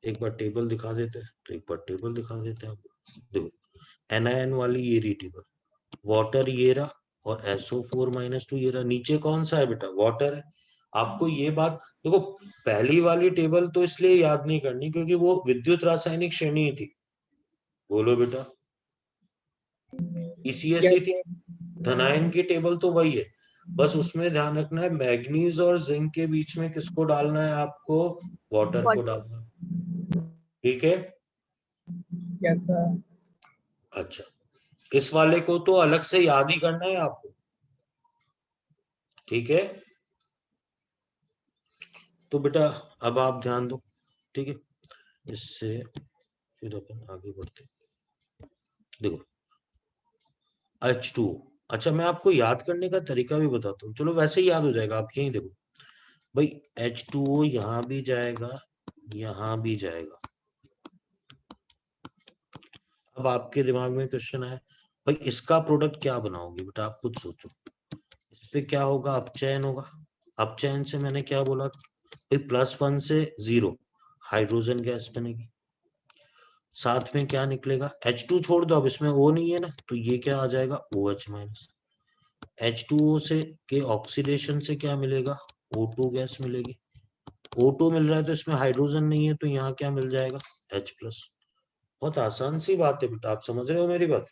एक बार टेबल दिखा देते हैं, तो एक बार टेबल दिखा देते हैं आपको। देखो, एनायन वाली ये रही टेबल, वाटर ये रहा और SO4 माइनस 2 ये रहा। नीचे कौन सा है बेटा? वाटर है। आपको ये बात देखो, पहली वाली टेबल तो इसलिए याद नहीं करनी क्योंकि वो विद्युत रासायनिक श्रेणी थी। बोलो बेटा, ECSC थी। धनायन की टेबल तो वही है, बस उसमें ध्यान रखना है मैग्नीज और जिंक के बीच में किसको डालना है आपको? वाटर को डालना है, ठीक है। Yes, sir. अच्छा, इस वाले को तो अलग से याद ही करना है आपको, ठीक है। तो बेटा अब आप ध्यान दो, ठीक है, इससे फिर अपन आगे बढ़ते। देखो H2O, अच्छा मैं आपको याद करने का तरीका भी बताता हूँ, चलो वैसे ही याद हो जाएगा। आप यही देखो भाई, H2O यहाँ भी जाएगा, यहाँ भी जाएगा। अब आपके दिमाग में क्वेश्चन है, भाई इसका प्रोडक्ट क्या बनाओगे? बेटा आप खुद सोचो, इस पे क्या होगा? अपचयन होगा। अपचयन से मैंने क्या बोला भाई? +1 से 0 हाइड्रोजन गैस बनेगी। साथ में क्या निकलेगा? H2 छोड़ दो, अब इसमें O नहीं है ना, तो ये क्या आ जाएगा? OH minus. H2O से के ऑक्सीडेशन से क्या मिलेगा? O2 गैस मिलेगी। O2 मिल रहा है तो इसमें हाइड्रोजन नहीं है, तो यहाँ क्या मिल जाएगा, H प्लस। बहुत आसान सी बात है बेटा, आप समझ रहे हो मेरी बात।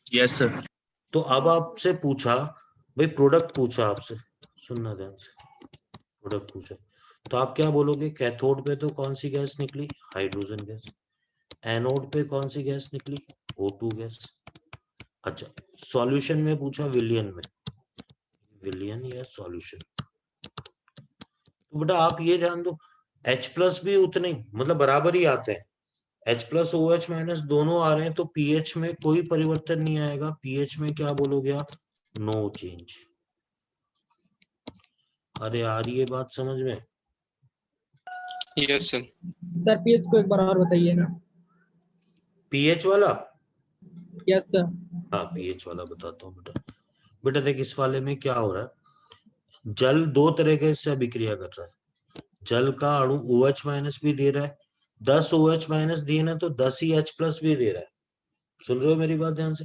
Yes sir. तो अब आपसे पूछा भाई, प्रोडक्ट पूछा आपसे, सुनना ध्यान से, प्रोडक्ट पूछा तो आप क्या बोलोगे, कैथोड पे तो कौन सी गैस निकली, हाइड्रोजन गैस। एनोड पे कौन सी गैस निकली, O2 गैस। अच्छा, सॉल्यूशन में पूछा विलियन में, विलियन या सॉल्यूशन। तो बेटा आप ये ध्यान दो, H प्लस भी उतने ही, मतलब बराबर ही आते हैं, H प्लस OH माइनस दोनों आ रहे हैं, तो पीएच में कोई परिवर्तन नहीं आएगा। पीएच में क्या बोलोगे आप, नो चेंज। अरे आ रही है बात समझ में। Yes sir. सर पीएच को एक बार और बताइए ना। पीएच वाला, यस सर। हाँ पीएच वाला बताता हूँ बेटा। बेटा देख, इस वाले में क्या हो रहा है, जल दो तरीके से अभिक्रिया कर रहा है। जल का अणु OH माइनस भी दे रहा है, 10 OH माइनस दिए ना तो 10 ही H प्लस भी दे रहा है। सुन रहे हो मेरी बात ध्यान से।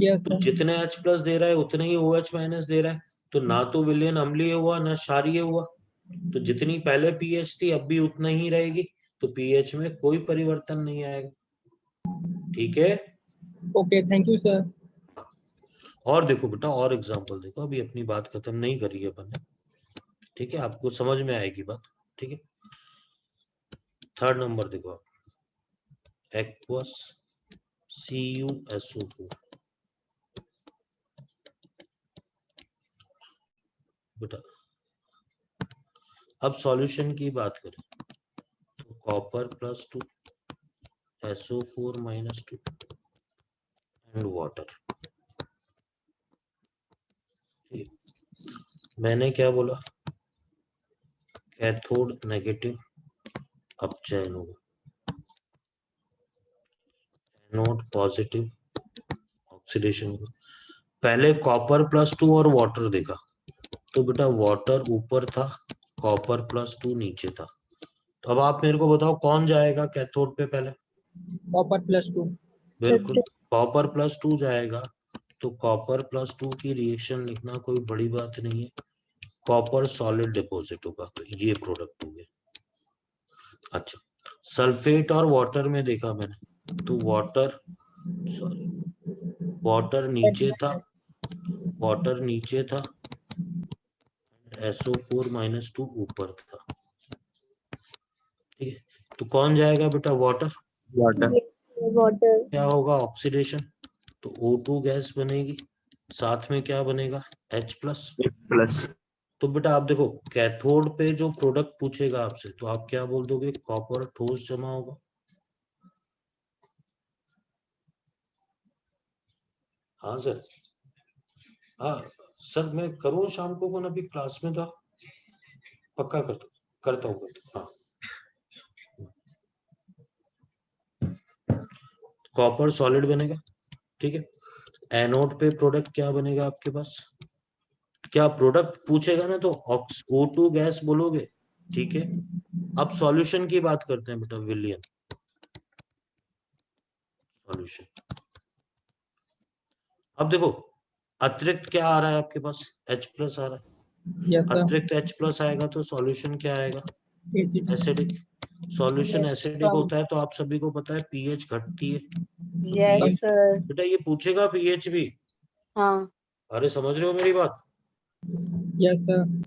यस तो सर। जितने H प्लस दे रहा है उतने ही OH माइनस दे रहा है, तो ना तो विलयन अम्लीय हुआ ना क्षारीय हुआ। तो जितनी पहले पीएच थी अब भी उतना ही रहेगी, तो पीएच में कोई परिवर्तन नहीं आएगा। ठीक है, ओके, थैंक यू सर। और देखो बेटा, और एग्जांपल देखो, अभी अपनी बात खत्म नहीं करी है अपन ने। ठीक है, आपको समझ में आएगी बात। ठीक है, थर्ड नंबर देखो आप, एक्वस CuSO4। बेटा अब सॉल्यूशन की बात करें तो कॉपर +2 SO4 -2 एंड वाटर। मैंने क्या बोला, कैथोड नेगेटिव अपचयन होगा, एनोड पॉजिटिव ऑक्सीडेशन होगा। पहले कॉपर +2 और वाटर देखा, तो बेटा वाटर ऊपर था, कॉपर +2 नीचे था। तो अब आप मेरे को बताओ कौन जाएगा कैथोड पे पहले। कॉपर +2। बिल्कुल, कॉपर +2 जाएगा, तो कॉपर +2 की रिएक्शन लिखना कोई बड़ी बात नहीं है, कॉपर सॉलिड डिपॉजिट होगा, तो ये प्रोडक्ट हो गया। अच्छा, सल्फेट और वाटर में देखा मैंने, तो वाटर, सॉरी, वाटर नीचे था, वाटर नीचे था, SO4 -2 ऊपर था। ठीक है, तो कौन जाएगा बेटा, वाटर। वाटर। वाटर। क्या होगा, ऑक्सीडेशन, तो O2 गैस बनेगी, साथ में क्या बनेगा, H प्लस। प्लस। तो बेटा आप देखो, कैथोड पे जो प्रोडक्ट पूछेगा आपसे, तो आप क्या बोल दोगे, कॉपर ठोस जमा होगा। हाँ सर, हाँ सर, मैं करूँ शाम को फोन, अभी क्लास में था, पक्का करता हूँ। हाँ, कॉपर सॉलिड बनेगा। ठीक है, एनोड पे प्रोडक्ट क्या बनेगा आपके पास, क्या प्रोडक्ट पूछेगा ना तो O2 गैस बोलोगे। ठीक है, अब सॉल्यूशन की बात करते हैं बेटा, विलियन सॉल्यूशन। अब देखो, अतिरिक्त क्या आ रहा है आपके पास, H प्लस आ रहा है, यस सर। अतिरिक्त H प्लस आएगा तो सॉल्यूशन क्या आएगा, एसिड। एसिडिक। सॉल्यूशन एसिडिक कम। होता है तो आप सभी को पता है पीएच घटती है, तो यस पीएच, सर। बेटा ये पूछेगा पीएच भी। हाँ। अरे समझ रहे हो मेरी बात। Yes sir.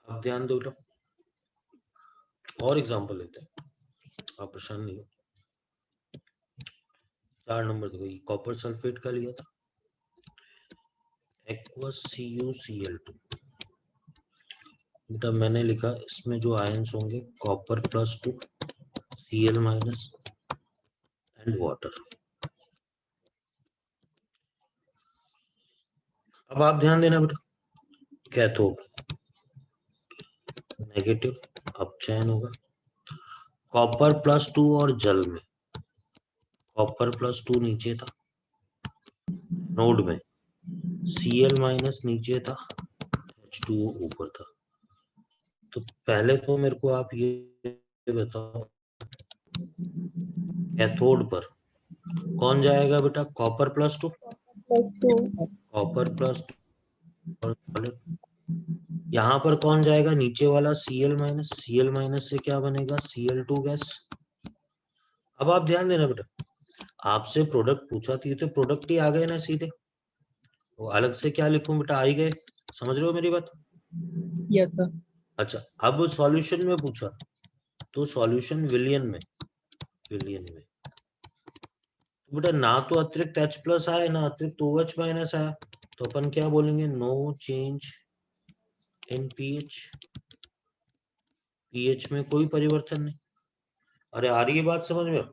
अब ध्यान दो बेटा, और एग्जांपल लेते हैं, आप परेशान नहीं हो। 4 नंबर देखो, ये कॉपर सल्फेट का लिया था, एक्वस CuCl2। बेटा मैंने लिखा, इसमें जो आयंस होंगे कॉपर +2 Cl- एंड वाटर। अब आप ध्यान देना बेटा, कैथोड नेगेटिव अपचयन होगा, कॉपर +2 और जल में, कॉपर +2 नीचे था, नोड में Cl- नीचे था, H2O ऊपर था। तो पहले तो मेरे को आप ये बताओ, कैथोड पर कौन जाएगा बेटा? कॉपर +2, +2 कॉपर +2 और यहाँ पर कौन जाएगा? नीचे वाला Cl-, Cl- से क्या बनेगा? Cl2 gas. अब आप ध्यान देना बेटा, आपसे प्रोडक्ट पूछा थी तो प्रोडक्ट ही आ गए ना सीधे, वो अलग से क्या लिखूं बेटा? आ ही गए। समझ रहे हो मेरी बात? Yes sir. अच्छा, अब सॉल्यूशन में पूछा तो सॉल्यूशन विलियन में, तो बेटा ना तो अतिरिक्त H+ आया ना अतिरिक्त OH- आया, तो अपन क्या बोलेंगे? No change in pH, pH में कोई परिवर्तन नहीं। अरे आ रही है बात समझ में?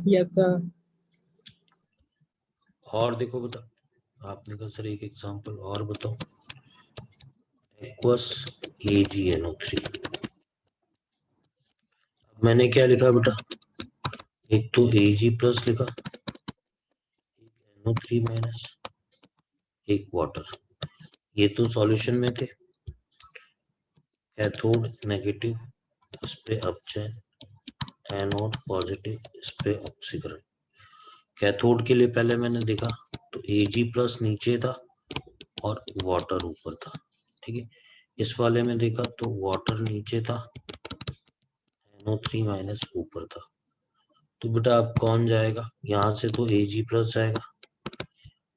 Yes sir. और देखो बेटा, आपने कहा सर एक एग्जांपल और बताओ। एक्वस AgNO3, मैंने क्या लिखा बेटा? एक तो Ag+ लिखा, एक NO3-, एक वाटर। ये तो सॉल्यूशन में थे। कैथोड नेगेटिव, इस पे अपचयन, एनोड पॉजिटिव, इस पे ऑक्सीकरण। कैथोड के लिए पहले मैंने देखा तो Ag+ नीचे था और वाटर ऊपर था, ठीक है। इस वाले में देखा तो वाटर नीचे था, NO3- ऊपर था। तो बेटा अब कौन जाएगा? यहाँ से तो Ag+ जाएगा,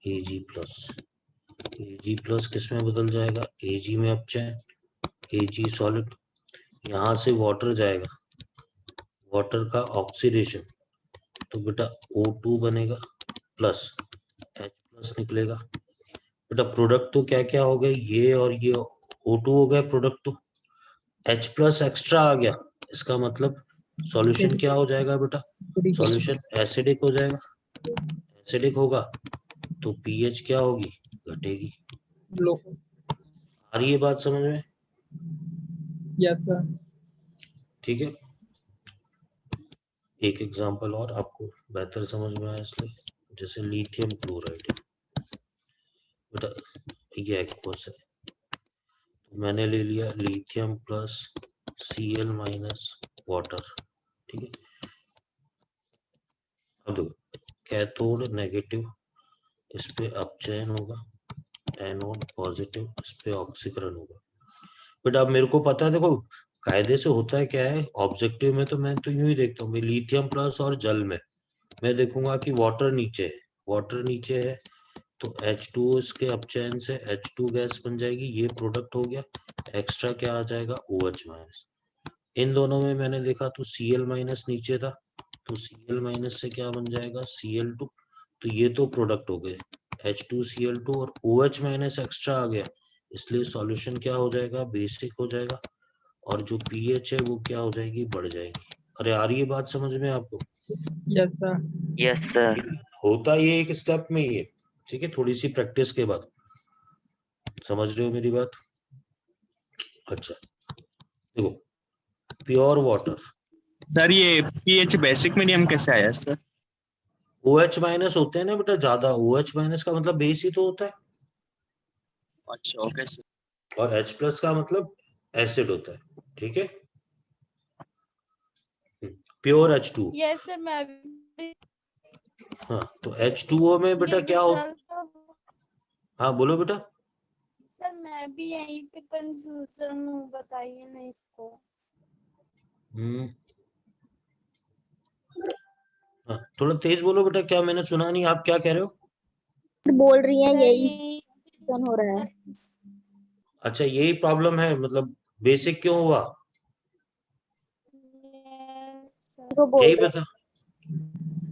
Ag+ किस में बदल जाएगा? Ag में अपचयन, Ag सॉलिड। यहाँ से वाटर जाएगा, वाटर का ऑक्सीडेशन, तो बेटा O2 बनेगा प्लस H+ निकलेगा। बेटा प्रोडक्ट तो क्या क्या हो गए? ये और ये O2 हो गया प्रोडक्ट, तो H+ एक्स्ट्रा आ गया। इसका मतलब सॉल्यूशन क्या हो जाएगा बेटा? सॉल्यूशन एसिडिक हो जाएगा। एसिडिक होगा तो पीएच क्या होगी? घटेगी। लो। आ रही है बात समझ में? Yes sir. ठीक है, एक एग्जांपल और आपको बेहतर समझ में आया इसलिए, जैसे लिथियम क्लोराइड। बेटा ये एक्वस है, तो मैंने ले लिया लिथियम प्लस Cl- वाटर, ठीक है। अब देखो, कैथोड नेगेटिव, इस पे अपचयन होगा, एनोड पॉजिटिव, इस पे ऑक्सीकरण होगा। बट अब मेरे को पता है, देखो कायदे से होता है क्या है, ऑब्जेक्टिव में तो मैं तो यूं ही देखता हूँ, लिथियम प्लस और जल में मैं देखूंगा कि वाटर नीचे है, वाटर नीचे है तो H2O इसके अपचयन से H2 गैस बन जाएगी, ये प्रोडक्ट हो गया। एक्स्ट्रा क्या आ जाएगा? OH-। इन दोनों में मैंने देखा तो Cl- नीचे था, तो Cl- से क्या बन जाएगा? Cl2, तो ये तो प्रोडक्ट हो गए H2Cl2 और OH- एक्स्ट्रा आ गया, इसलिए सॉल्यूशन क्या हो जाएगा? बेसिक हो जाएगा, और जो पीएच है वो क्या हो जाएगी? बढ़ जाएगी। अरे आ रही है बात समझ में आपको? Yes sir. Yes sir. होता ये एक स्टेप में ही है, ठीक है, थोड़ी सी प्रैक्टिस के बाद। समझ रहे हो मेरी बात? अच्छा देखो, प्योर वाटर, सर ये पीएच बेसिक मीडियम कैसे आया सर? OH- होते हैं ना बेटा ज्यादा, OH- का मतलब बेस ही तो होता है, अच्छा ओके सर। और H+ का मतलब एसिड होता है, ठीक है। प्योर H2, यस सर मैं भी हाँ तो H2O में बेटा ये क्या हो? रिजल्ट हाँ बोलो बेटा। सर मैं भी यहीं पे कंफ्यूजन हूँ, बताइए ना इसको। हाँ थोड़ा तेज बोलो बेटा, क्या मैंने सुना नहीं, आप क्या कह रहे हो? बोल रही है सर यही यही सन हो रहा है। अच्छा यही प्रॉब्लम है, मतलब बेसिक क्यों हुआ? यस को सर। बोल यही रहे बता,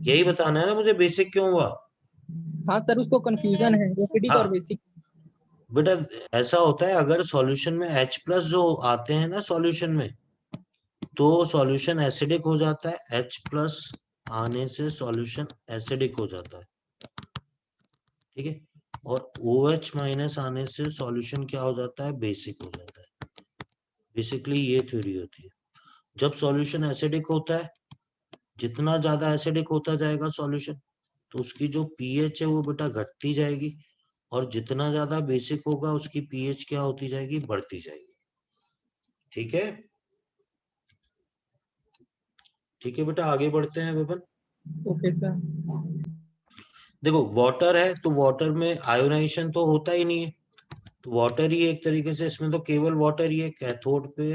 यही बताना है ना मुझे, बेसिक क्यों हुआ? हाँ सर, उसको कंफ्यूजन है एसिडिक हाँ और बेसिक। बेटा ऐसा होता है, अगर सॉल्यूशन में H+ जो आते हैं ना सॉल्यूशन में, तो सॉल्यूशन एसिडिक हो जाता है, H+ आने से सॉल्यूशन एसिडिक हो जाता है, ठीक है। और OH- आने से सॉल्यूशन क्या हो जाता है? बेसिक हो जाता है। बेसिकली ये थ्योरी होती है। जब सॉल्यूशन एसिडिक होता है, जितना ज्यादा एसिडिक होता जाएगा सॉल्यूशन, तो उसकी जो पीएच है वो बेटा घटती जाएगी, और जितना ज्यादा बेसिक होगा उसकी पीएच क्या होती जाएगी? बढ़ती जाएगी। ठीक है, ठीक है बेटा, आगे बढ़ते हैं विपिन। Okay sir. देखो वाटर है तो वाटर में आयोनाइजेशन तो होता ही नहीं है, तो वाटर ही एक तरीके से, इसमें तो केवल वाटर ही है। कैथोड पे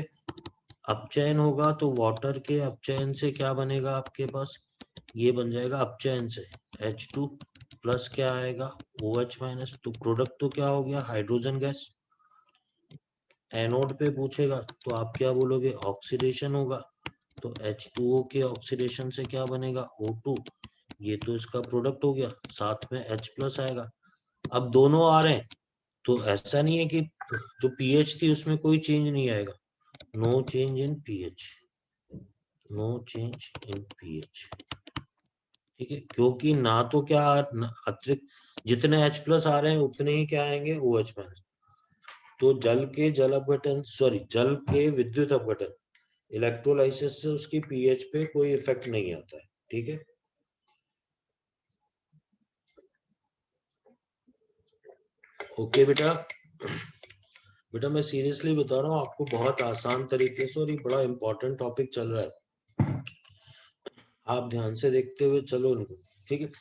अपचयन होगा तो वाटर के अपचयन से क्या बनेगा आपके पास, ये बन जाएगा अपचयन से H2 प्लस क्या आएगा OH माइनस, तो प्रोडक्ट तो क्या हो गया हाइड्रोजन गैस। एनोड पे पूछेगा तो आप क्या बोलोगे, ऑक्सीडेशन होगा, तो H2O के ऑक्सीडेशन से क्या बनेगा O2, ये तो इसका प्रोडक्ट हो गया, साथ में H प्लस आएगा। अब दोनों आ रहे हैं तो ऐसा नहीं है कि जो पीएच थी उसमें कोई चेंज नहीं आएगा, no change in pH, no change in pH, ठीक है, क्योंकि ना तो क्या अतिरिक्त जितने H प्लस आ रहे हैं उतने ही क्या आएंगे OH माइनस, तो जल के जल अपघटन, सॉरी जल के विद्युत अपघटन, इलेक्ट्रोलाइसिस से उसकी पीएच पे कोई इफेक्ट नहीं आता है, ठीक है। ओके बेटा, बेटा मैं सीरियसली बता रहा हूँ आपको, बहुत आसान तरीके से, और ये बड़ा इंपॉर्टेंट टॉपिक चल रहा है, आप ध्यान से देखते हुए चलो उनको, ठीक है।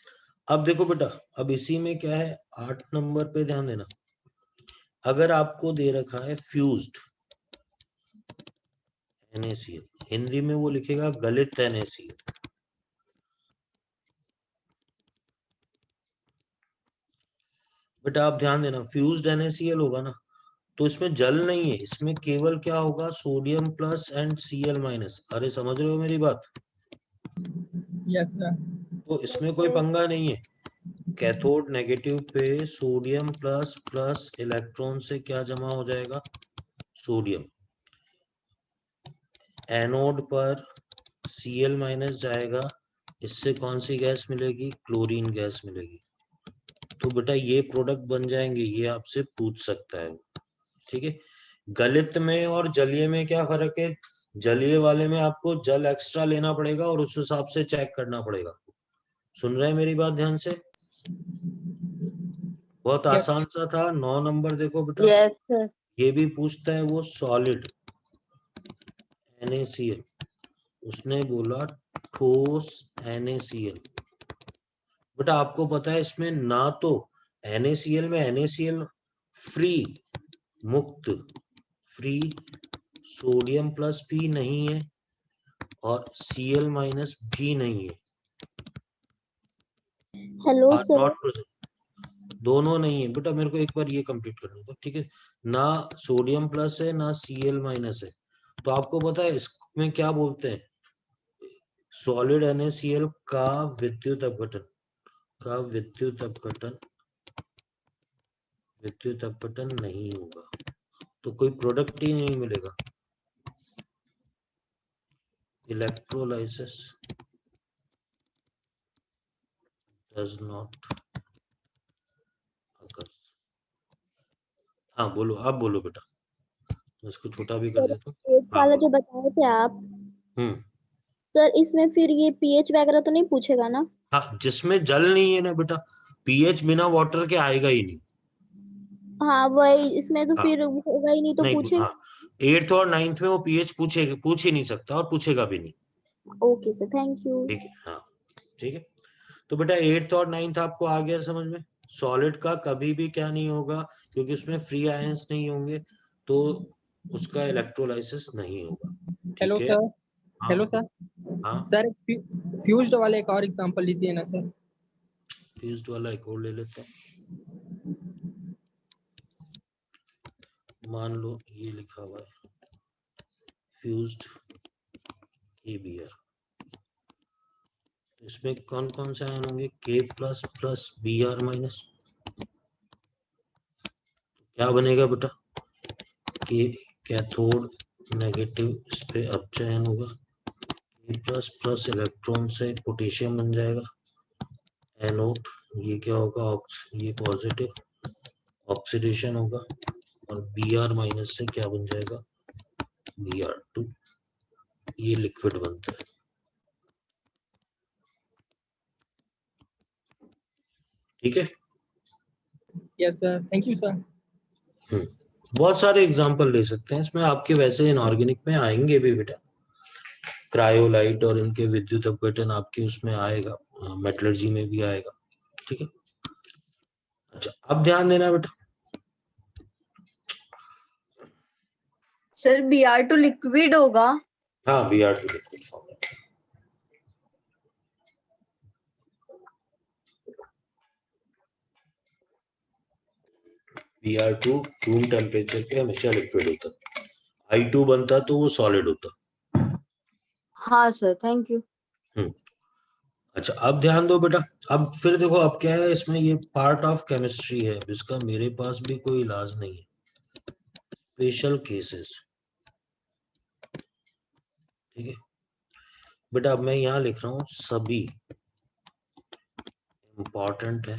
अब देखो बेटा, अब इसी में क्या है, 8 नंबर पे ध्यान देना, अगर आपको दे रखा है फ्यूज्ड NaCl, हिंदी में वो लिखेगा गलित NaCl, बेटा आप ध्यान देना, फ्यूज्ड NaCl होगा ना, तो इसमें जल नहीं है, इसमें केवल क्या होगा sodium plus and Cl minus, अरे समझ रहे हो मेरी बात, यस सर। तो इसमें कोई पंगा नहीं है। कैथोड नेगेटिव पे सोडियम प्लस प्लस इलेक्ट्रॉन से क्या जमा हो जाएगा सोडियम, एनोड पर Cl माइनस जाएगा, इससे कौन सी गैस मिलेगी, क्लोरीन गैस मिलेगी, तो बेटा ये प्रोडक्ट बन जाएंगे, ये आपसे पूछ सकता है, ठीक है। गलित में और जलीय में क्या फर्क है, जलीय वाले में आपको जल एक्स्ट्रा लेना पड़ेगा और उस हिसाब से चेक करना पड़ेगा, सुन रहे हैं मेरी बात ध्यान से, बहुत यस आसान सा था। 9 नंबर देखो बेटा, यस सर। ये भी पूछता है वो सॉलिड NaCl, उसने बोला ठोस NaCl, बेटा आपको पता है इसमें ना तो NaCl में NaCl फ्री मुक्त फ्री सोडियम प्लस भी नहीं है और Cl माइनस भी नहीं है, hello are sir. Not present, दोनों नहीं है बेटा, मेरे को एक बार ये कंप्लीट करने दो, ठीक है, ना सोडियम प्लस है ना Cl माइनस है, तो आपको पता है इसमें क्या बोलते हैं, सॉलिड NaCl का विद्युत अपघटन, का विद्युत अपघटन नहीं होगा, तो कोई प्रोडक्ट ही नहीं मिलेगा, इलेक्ट्रोलाइसिस डज नॉट अकर। हाँ बोलो, आप बोलो बेटा, मैं इसको छोटा भी कर सर देता हूँ। एक हाँ वाला बोलो। जो बताए थे आप, हम्म, सर इसमें फिर ये पीएच वगैरह तो नहीं पूछेगा ना? हाँ जिसमें जल नहीं है ना बेटा, पीएच बिना वाटर के आएगा ही नहीं। हाँ वही, इसमें तो हाँ फिर होगा ही नहीं तो नहीं, पूछेगा। हाँ 8th और 9th में वो पीएच पूछेगा, पूछ ही नहीं सकता और पूछेगा भी नहीं, ओके सर, थैंक यू। ठीक है, हाँ ठीक है। तो बेटा 8th और 9th आपको आ गया समझ में, सॉलिड का कभी भी क्या नहीं होगा क्योंकि उसमें फ्री आयंस नहीं होंगे, तो उसका इलेक्ट्रोलाइसिस नहीं होगा, हेलो ठीक है। सर। हाँ हेलो सर। हाँ, सर फ्यूज्ड वाले एक और एग्जांपल लीजिए ना सर। फ्यूज्ड वाला एक और ले लेते हैं, मान लो ये लिखा हुआ है फ्यूज्ड KBr, इसमें कौन कौन से आयन होंगे, K plus plus Br minus, क्या बनेगा बेटा, K कैथोड नेगेटिव, इस पे अपचयन होगा, K प्लस प्लस इलेक्ट्रॉन से पोटेशियम बन जाएगा, एनोड, ये क्या होगा ये पॉजिटिव, ऑक्सीडेशन होगा, और Br माइनस से क्या बन जाएगा Br2, ये लिक्विड बनता है, ठीक है। Yes sir, thank you sir. बहुत सारे एग्जांपल ले सकते हैं इसमें, आपके वैसे इनऑर्गेनिक में आएंगे भी बेटा, क्रायोलाइट और इनके विद्युत अपघटन आपके उसमें आएगा, मेटलर्जी में भी आएगा। ठीक है, अच्छा अब ध्यान देना बेटा, सर Br2 लिक्विड होगा। हाँ Br2 लिक्विड फॉर्म है। Br2 रूम टेम्परेचर पे हमेशा लिक्विड होता है, I2 बनता तो वो सॉलिड होता। हाँ सर, थैंक यू। अच्छा अब ध्यान दो बेटा, अब फिर देखो अब क्या है इसमें, ये पार्ट ऑफ केमिस्ट्री है जिसका मेरे पास भी कोई इलाज नहीं है, स्पेशल केसेस। ठीक है बेटा, अब मैं यहाँ लिख रहा हूँ सभी इंपॉर्टेंट है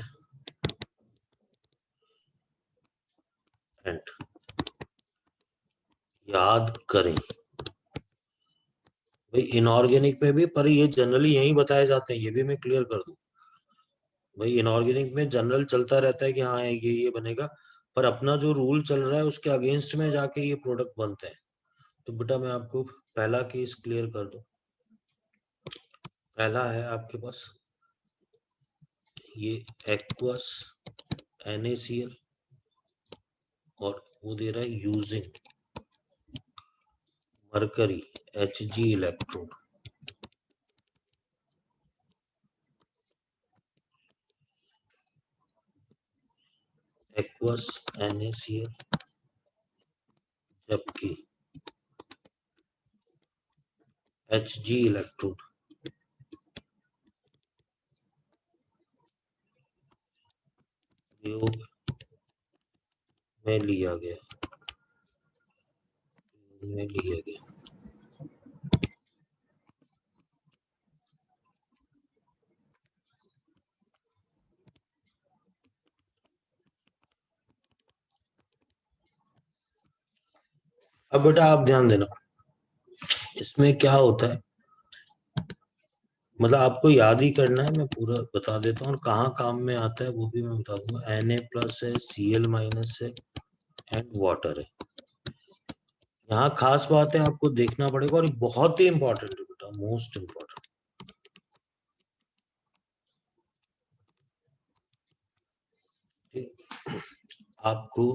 एंड याद करें। भाई इनऑर्गेनिक में भी, पर ये जनरली यही बताए जाते हैं, ये भी मैं क्लियर कर दूं भाई, इनऑर्गेनिक में जनरल चलता रहता है कि हाँ ये बनेगा, पर अपना जो रूल चल रहा है उसके अगेंस्ट में जाके ये प्रोडक्ट बनते हैं। तो बेटा मैं आपको पहला केस क्लियर कर दूं, पहला है आपके पास ये एक्वस NaCl और वो दे रहा है using mercury Hg electrode. Aqueous NaCl जबकि Hg इलेक्ट्रोड प्रयोग में लिया गया। अब बेटा आप ध्यान देना, इसमें क्या होता है, मतलब आपको याद ही करना है, मैं पूरा बता देता हूँ और कहाँ काम में आता है वो भी मैं बता दूंगा। Na+ है, Cl- है एंड वाटर है। यहाँ खास बात है आपको देखना पड़ेगा और बहुत ही इंपॉर्टेंट है बेटा, मोस्ट इंपॉर्टेंट। आपको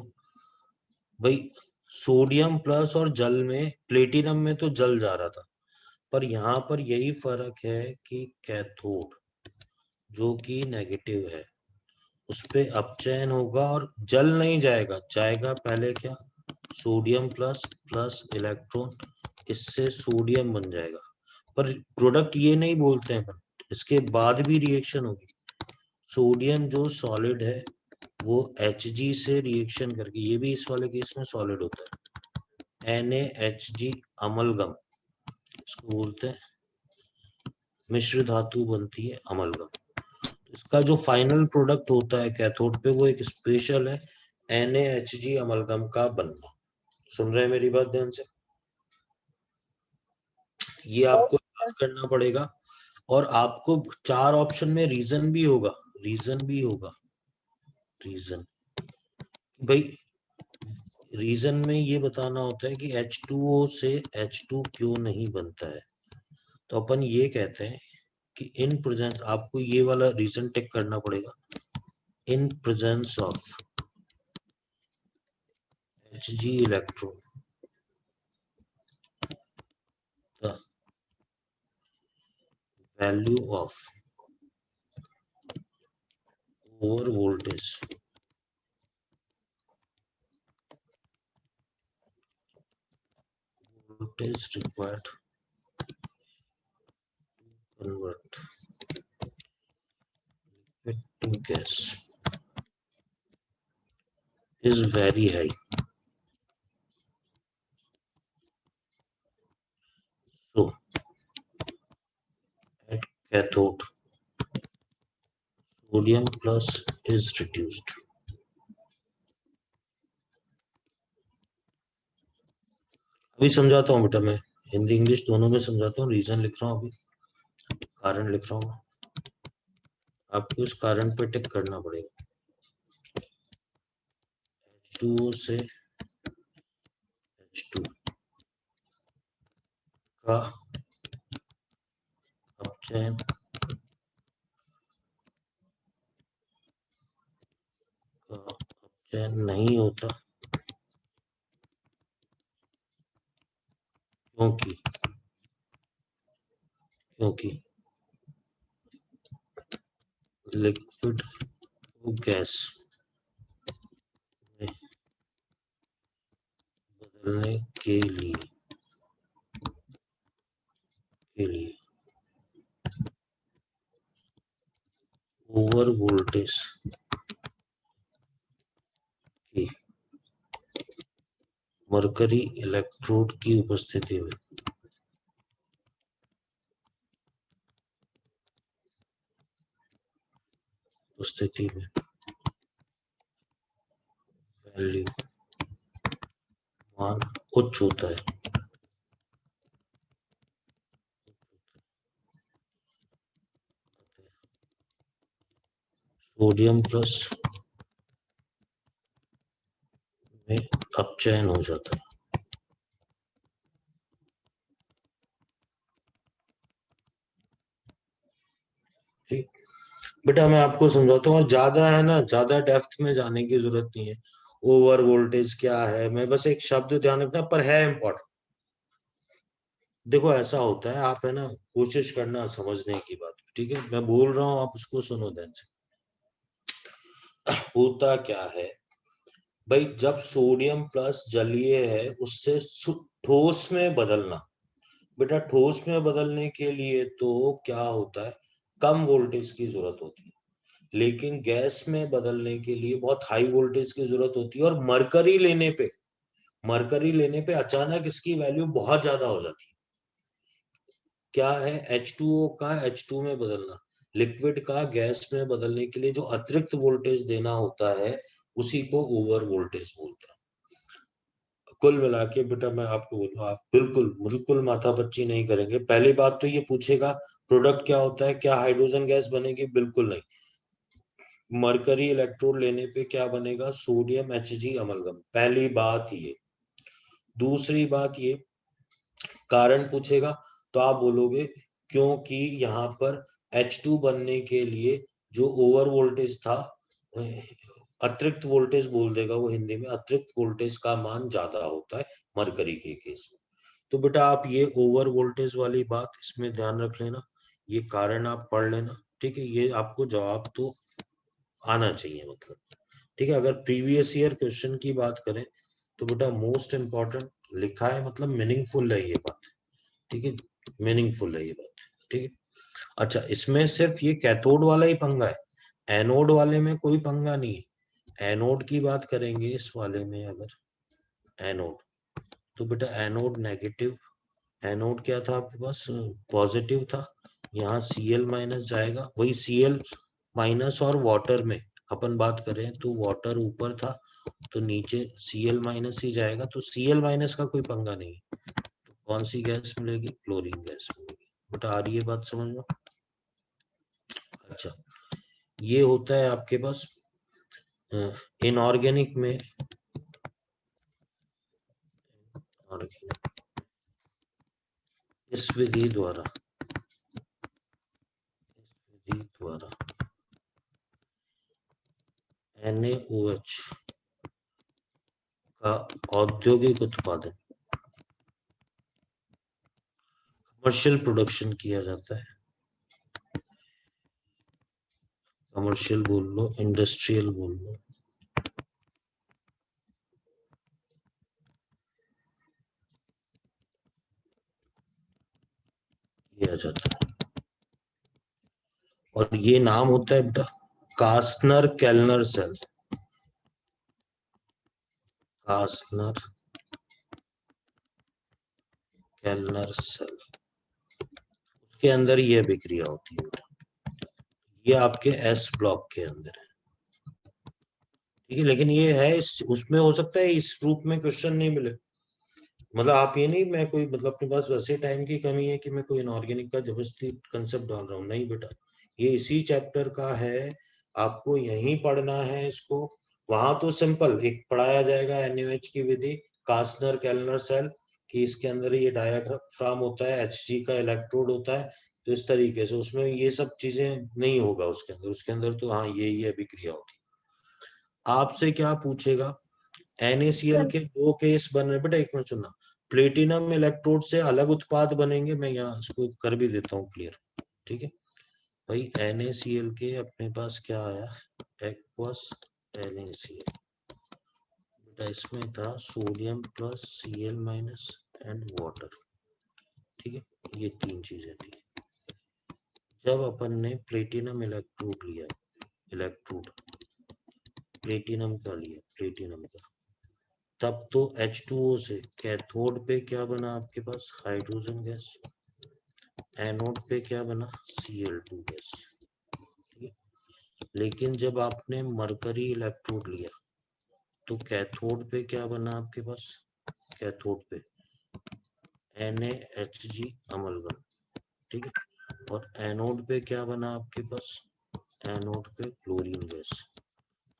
भाई सोडियम प्लस और जल में, प्लेटिनम में तो जल जा रहा था, पर यहाँ पर यही फर्क है कि कैथोड जो कि नेगेटिव है उस पे अपचयन होगा और जल नहीं जाएगा, जाएगा पहले क्या, सोडियम प्लस प्लस इलेक्ट्रॉन, इससे सोडियम बन जाएगा। पर प्रोडक्ट ये नहीं बोलते हैं, पर इसके बाद भी रिएक्शन होगी। सोडियम जो सॉलिड है वो Hg से रिएक्शन करके, ये भी इस वाले केस में सॉलिड होता है, NaHg अमलगम, इसको बोलते हैं मिश्र धातु बनती है अमलगम। इसका जो फाइनल प्रोडक्ट होता है कैथोड पे वो एक स्पेशल है NaHg अमलगम का बनना। सुन रहे हैं मेरी बात ध्यान से, ये आपको याद करना पड़ेगा। और आपको 4 ऑप्शन में रीजन भी होगा, रीजन भाई, रीजन में ये बताना होता है कि H2O से H2 क्यों नहीं बनता है। तो अपन ये कहते हैं कि इन प्रेजेंस, आपको ये वाला रीजन टिक करना पड़ेगा, in presence of Hg electron the value of over voltage required to convert liquid to gas is very high. So at cathode sodium plus is reduced. अभी समझाता हूँ बेटा, मैं हिंदी इंग्लिश दोनों में समझाता हूँ, रीजन लिख रहा हूँ, अभी कारण लिख रहा हूँ, आपको इस कारण पे टिक करना पड़ेगा। H2O से H2 का अपचयन नहीं होता क्योंकि लिक्विड को गैस में बदलने के लिए ओवर वोल्टेज की मरकरी इलेक्ट्रोड की उपस्थिति में वैल्यू मान उच्च होता है। सोडियम प्लस में अपचयन हो जाता है। ठीक बेटा, मैं आपको समझाता हूँ, और ज्यादा है ना, ज्यादा डेप्थ में जाने की जरूरत नहीं है। ओवर वोल्टेज क्या है, मैं बस एक शब्द ध्यान रखना, पर है इम्पोर्टेंट। देखो ऐसा होता है, आप है ना कोशिश करना समझने की बात, ठीक है, मैं बोल रहा हूँ आप उसको सुनो ध्यान से। होता क्या है भाई, जब सोडियम प्लस जलीय है उससे ठोस में बदलना, बेटा ठोस में बदलने के लिए तो क्या होता है, कम वोल्टेज की जरूरत होती है, लेकिन गैस में बदलने के लिए बहुत हाई वोल्टेज की जरूरत होती है। और मरकरी लेने पे अचानक इसकी वैल्यू बहुत ज्यादा हो जाती है। क्या है, H2O का H2 में बदलना, लिक्विड का गैस में बदलने के लिए जो अतिरिक्त वोल्टेज देना होता है उसी को ओवर वोल्टेज बोलते हैं। कुल मिला के बेटा मैं आपको बोलूँ, आप बिल्कुल माथापच्ची नहीं करेंगे। पहली बात तो ये पूछेगा प्रोडक्ट क्या होता है, क्या हाइड्रोजन गैस बनेगी, बिल्कुल नहीं। मरकरी इलेक्ट्रोड लेने पे क्या बनेगा, सोडियम Hg अमलगम, पहली बात ये। दूसरी बात ये, कारण पूछेगा तो आप बोलोगे क्योंकि यहाँ पर H2 बनने के लिए जो ओवर वोल्टेज था, अतिरिक्त वोल्टेज बोल देगा वो हिंदी में, अतिरिक्त वोल्टेज का मान ज्यादा होता है मरकरी के केस में। तो बेटा आप ये ओवर वोल्टेज वाली बात इसमें ध्यान रख लेना, ये कारण आप पढ़ लेना, ठीक है। ये आपको जवाब तो आना चाहिए, मतलब ठीक है। अगर प्रीवियस ईयर क्वेश्चन की बात करें तो बेटा मोस्ट इंपॉर्टेंट लिखा है, मतलब मीनिंगफुल है ये बात, ठीक है, मीनिंगफुल है ये बात, ठीक है। अच्छा, इसमें सिर्फ ये कैथोड वाला ही पंगा है, एनोड वाले में कोई पंगा नहीं है। एनोड की बात करेंगे इस वाले में, अगर एनोड, तो बेटा एनोड नेगेटिव, एनोड क्या था आपके पास, पॉजिटिव था, यहाँ Cl माइनस जाएगा, वही Cl माइनस, और वाटर में अपन बात करें तो वाटर ऊपर था तो नीचे Cl माइनस ही जाएगा, तो Cl माइनस का कोई पंगा नहीं है। तो कौन सी गैस मिलेगी, क्लोरीन गैस मिलेगी। बेटा आ रही है बात समझ में। अच्छा, ये होता है आपके पास इनऑर्गेनिक में, इस विधि द्वारा NaOH का औद्योगिक उत्पादन, कमर्शियल प्रोडक्शन किया जाता है। कमर्शियल बोल लो, इंडस्ट्रियल बोल लो, किया जाता है। और ये नाम होता है बेटा कास्टनर केल्नर सेल, कास्टनर केल्नर सेल, उसके अंदर ये विक्रिया होती है बेटा, ये आपके S ब्लॉक के अंदर है, ठीक है। लेकिन ये है उसमें हो सकता है इस रूप में क्वेश्चन नहीं मिले, मतलब आप ये नहीं, मैं कोई मतलब अपने पास वैसे टाइम की कमी है कि मैं कोई इनऑर्गेनिक का जबरदस्ती कंसेप्ट डाल रहा हूँ, नहीं बेटा, ये इसी चैप्टर का है, आपको यहीं पढ़ना है इसको। वहां तो सिंपल एक पढ़ाया जाएगा NaOH की विधि, कास्नर कैलनर सेल कि इसके अंदर ये डायाफ्राम होता है, Hg का इलेक्ट्रोड होता है, तो इस तरीके से उसमें ये सब चीजें नहीं होगा उसके अंदर तो हाँ ये अभिक्रिया होती। आपसे क्या पूछेगा, NaCl के दो केस बन रहे, बेटा एक मिनट सुनना, प्लेटिनम इलेक्ट्रोड से अलग उत्पाद बनेंगे, मैं यहाँ इसको कर भी देता हूँ क्लियर, ठीक है भाई। NaCl के अपने पास क्या आया, एक्वस NaCl, बेटा इसमें था sodium plus Cl minus and water, ठीक है, ये तीन चीजें थी। जब अपन ने प्लेटिनम इलेक्ट्रोड लिया, इलेक्ट्रोड प्लेटिनम का लिया, प्लेटिनम का, तब तो H2O से कैथोड पे क्या बना आपके पास, हाइड्रोजन गैस, एनोड पे क्या बना, Cl2 गैस, ठीक है। लेकिन जब आपने मरकरी इलेक्ट्रोड लिया तो कैथोड पे क्या बना आपके पास, कैथोड पे NaHg अमलगम, ठीक है, और एनोड पे क्या बना आपके पास, एनोड पे क्लोरीन गैस।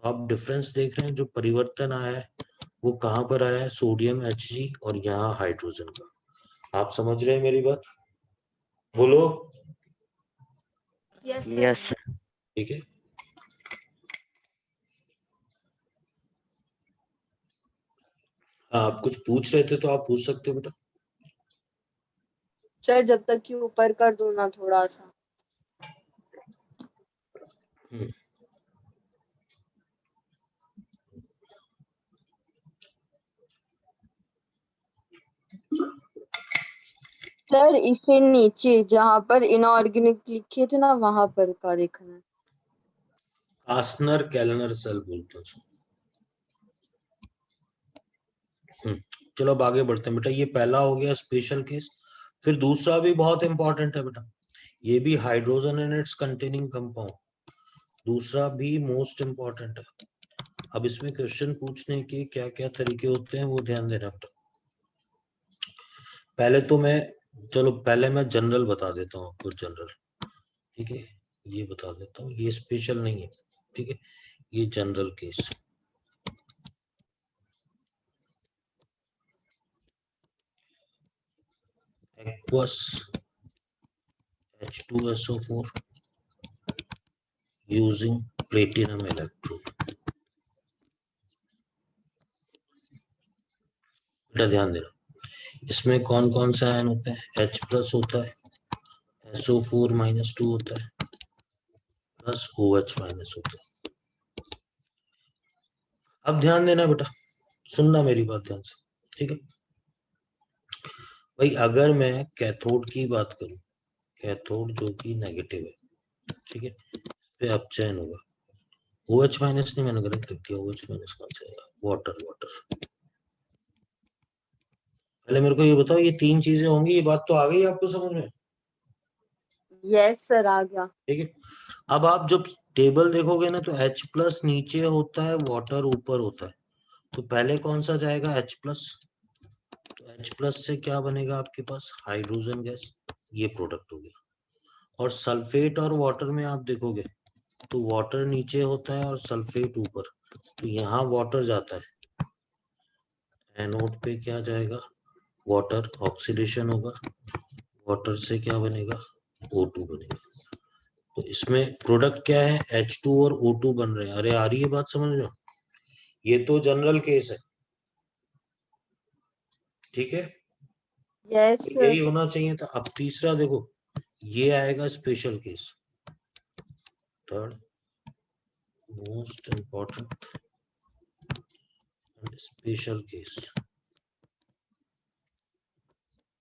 तो आप डिफरेंस देख रहे हैं, जो परिवर्तन आया है वो कहां पर आया है, सोडियम Hg और यहाँ हाइड्रोजन का। आप समझ रहे हैं मेरी बात, बोलो। यस ठीक है, आप कुछ पूछ रहे थे तो आप पूछ सकते हो बेटा। सर जब तक कि ऊपर कर दो ना थोड़ा सा। सर इसके नीचे जहाँ पर इनऑर्गेनिक लिखे थे ना वहां पर का देखना है। कास्नर कैलनर सेल बोलते हैं उसको। चलो अब आगे बढ़ते हैं बेटा, ये पहला हो गया स्पेशल केस। फिर दूसरा भी बहुत इंपॉर्टेंट है बेटा, ये भी hydrogen and it's containing compound, दूसरा भी मोस्ट इंपॉर्टेंट है। अब इसमें क्वेश्चन पूछने के क्या क्या तरीके होते हैं वो ध्यान देना बेटा। पहले मैं जनरल बता देता हूँ आपको, जनरल, ठीक है, ये बता देता हूँ, ये स्पेशल नहीं है, ठीक है, ये general case. Aqueous H2SO4 using platinum electrode। बेटा ध्यान देना, इसमें कौन कौन से आयन होते हैं, H प्लस होता है, SO4 माइनस 2 होता है, प्लस OH माइनस होता है। अब ध्यान देना बेटा, सुनना मेरी बात ध्यान से, ठीक है भाई। अगर मैं कैथोड की बात करूं, कैथोड जो कि नेगेटिव है, ठीक है, पे अपचयन होगा, OH माइनस नहीं, मैंने गलत लिख दिया, OH माइनस कौन सा है, वाटर, वाटर। पहले मेरे को ये बताओ, ये तीन चीजें होंगी, ये बात तो आ गई आपको समझ में? यस सर आ गया। ठीक है, अब आप जब टेबल देखोगे ना तो H प्लस नीचे होता है, वाटर ऊपर होता है, तो पहले कौन सा जाएगा, H प्लस, तो H प्लस से क्या बनेगा आपके पास, हाइड्रोजन गैस, ये प्रोडक्ट हो गया। और सल्फेट और वाटर में आप देखोगे तो वाटर नीचे होता है और सल्फेट ऊपर, तो यहाँ वाटर जाता है, एनोड पे क्या जाएगा, वाटर, ऑक्सीडेशन होगा, वाटर से क्या बनेगा, O2 बनेगा। तो इसमें प्रोडक्ट क्या है, H2 और O2 बन रहे हैं। अरे आ रही है बात समझ में? ये तो जनरल केस है, ठीक है, यस तो सर। यही होना चाहिए था। अब तीसरा देखो, ये आएगा special case, third most important special case.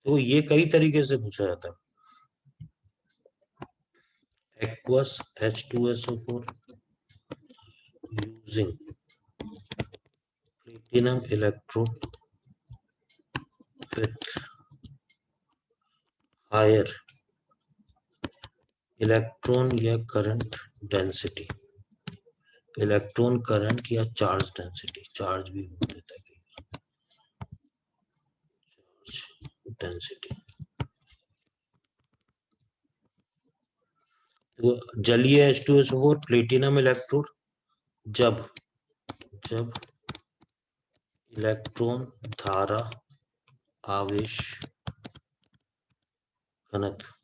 तो ये कई तरीके से पूछा जाता है, aqueous H2SO4 using platinum electrode with higher electron या करंट डेंसिटी, इलेक्ट्रॉन करंट या चार्ज डेंसिटी, चार्ज भी बोल देता है, चार्ज डेंसिटी। तो जलीय H2SO4 प्लेटिनम इलेक्ट्रोड जब इलेक्ट्रॉन धारा आवेश घनत्व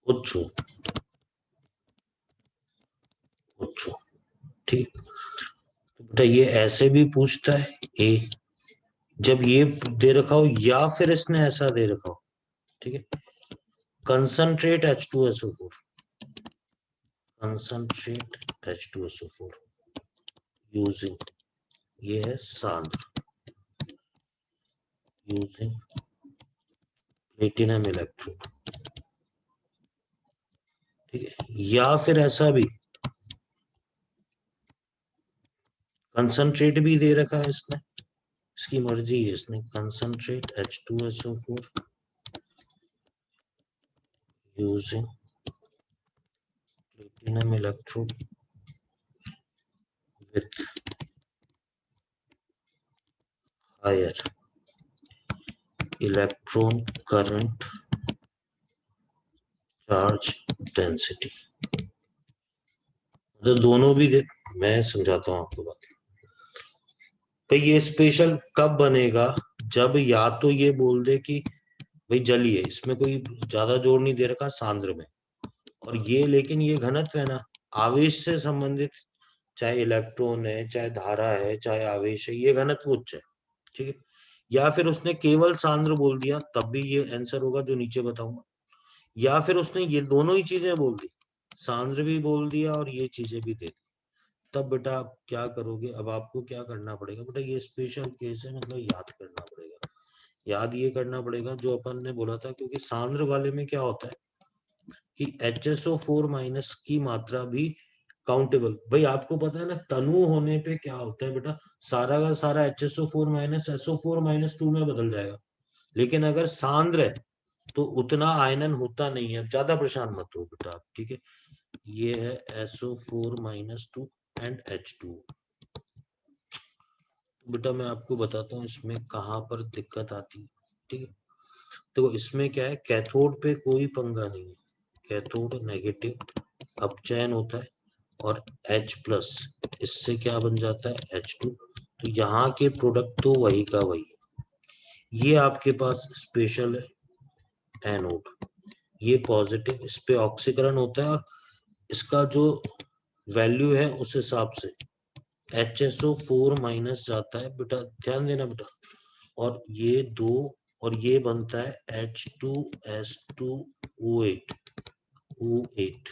उच्च हो, ठीक। तो बेटा ये ऐसे भी पूछता है ए, जब ये दे रखा हो या फिर इसने ऐसा दे रखा हो, ठीक है। Concentrate H2SO4, concentrate H2SO4 using, ये है सांद्र, यूजिंग प्लेटिनम इलेक्ट्रोड, ठीक है। या फिर ऐसा भी कंसंट्रेट भी दे रखा है इसने, इसकी मर्जी है, इसने concentrate H2SO4 using platinum electrode with higher electron current charge density. तो दोनों भी दे, मैं समझाता हूं आपको बात। तो ये स्पेशल कब बनेगा, जब या तो ये बोल दे कि भाई जलीय, इसमें कोई ज्यादा जोर नहीं दे रखा सांद्र में, और ये लेकिन ये घनत्व है ना, आवेश से संबंधित, चाहे इलेक्ट्रॉन है, चाहे धारा है, चाहे आवेश है, ये घनत्व उच्च है, ठीक है। या फिर उसने केवल सांद्र बोल दिया, तब भी ये आंसर होगा जो नीचे बताऊंगा। या फिर उसने ये दोनों ही चीजें बोल दी, सांद्र भी बोल दिया और ये चीजें भी दे दी, तब बेटा आप क्या करोगे। अब आपको क्या करना पड़ेगा बेटा, ये स्पेशल केस है, मतलब याद करना पड़ेगा। याद ये करना पड़ेगा जो अपन ने बोला था, क्योंकि सांद्र वाले में क्या होता है कि HSO4 माइनस की मात्रा भी काउंटेबल। भाई आपको पता है ना, तनु होने पे क्या होता है बेटा, सारा का सारा HSO4 माइनस SO4 माइनस 2 में बदल जाएगा। लेकिन अगर सांद्र है तो उतना आयनन होता नहीं है। ज्यादा परेशान मत हो बेटा आप, ठीक है। ये है SO4 माइनस 2 एंड H2। बेटा मैं आपको बताता हूँ इसमें कहाँ पर दिक्कत आती है, ठीक है। तो इसमें क्या है, कैथोड पे कोई पंगा नहीं है, कैथोड नेगेटिव अपचयन होता है, और H प्लस इससे क्या बन जाता है H2। तो यहाँ के प्रोडक्ट तो वही का वही है। ये आपके पास स्पेशल है एनोड, ये पॉजिटिव, इस पे ऑक्सीकरण होता है, और इसका जो वैल्यू है उस हिसाब से HSO4 माइनस जाता है बेटा, ध्यान देना बेटा। और ये दो, और ये बनता है H2S2O8, O8,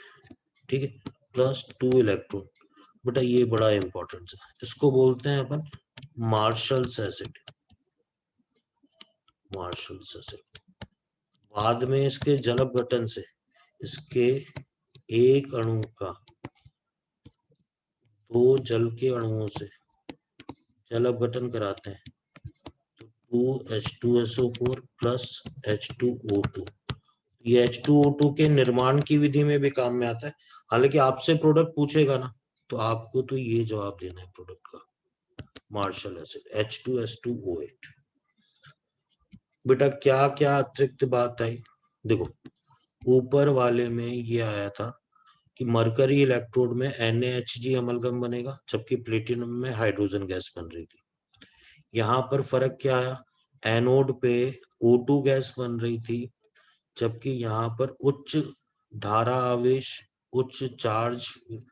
ठीक है, प्लस 2 इलेक्ट्रॉन। बेटा ये बड़ा इंपॉर्टेंट है, इसको बोलते हैं अपन मार्शल्स एसिड, मार्शल्स एसिड। बाद में इसके जल अपघटन से इसके एक अणु का दो जल के अणुओं से जल अपघटन कराते हैं, तो 2H2SO4 प्लस H2O2। ये H2O2 के निर्माण की विधि में भी काम में आता है। हालांकि आपसे प्रोडक्ट पूछेगा ना, तो आपको तो ये जवाब देना है प्रोडक्ट का, मार्शल एसिड H2S2O8। बेटा क्या क्या अतिरिक्त बात आई, देखो ऊपर वाले में ये आया था कि मरकरी इलेक्ट्रोड में NaHg अमलगम बनेगा, जबकि प्लेटिनम में हाइड्रोजन गैस बन रही थी। यहाँ पर फर्क क्या आया, एनोड पे O2 गैस बन रही थी, जबकि यहाँ पर उच्च धारा आवेश, उच्च चार्ज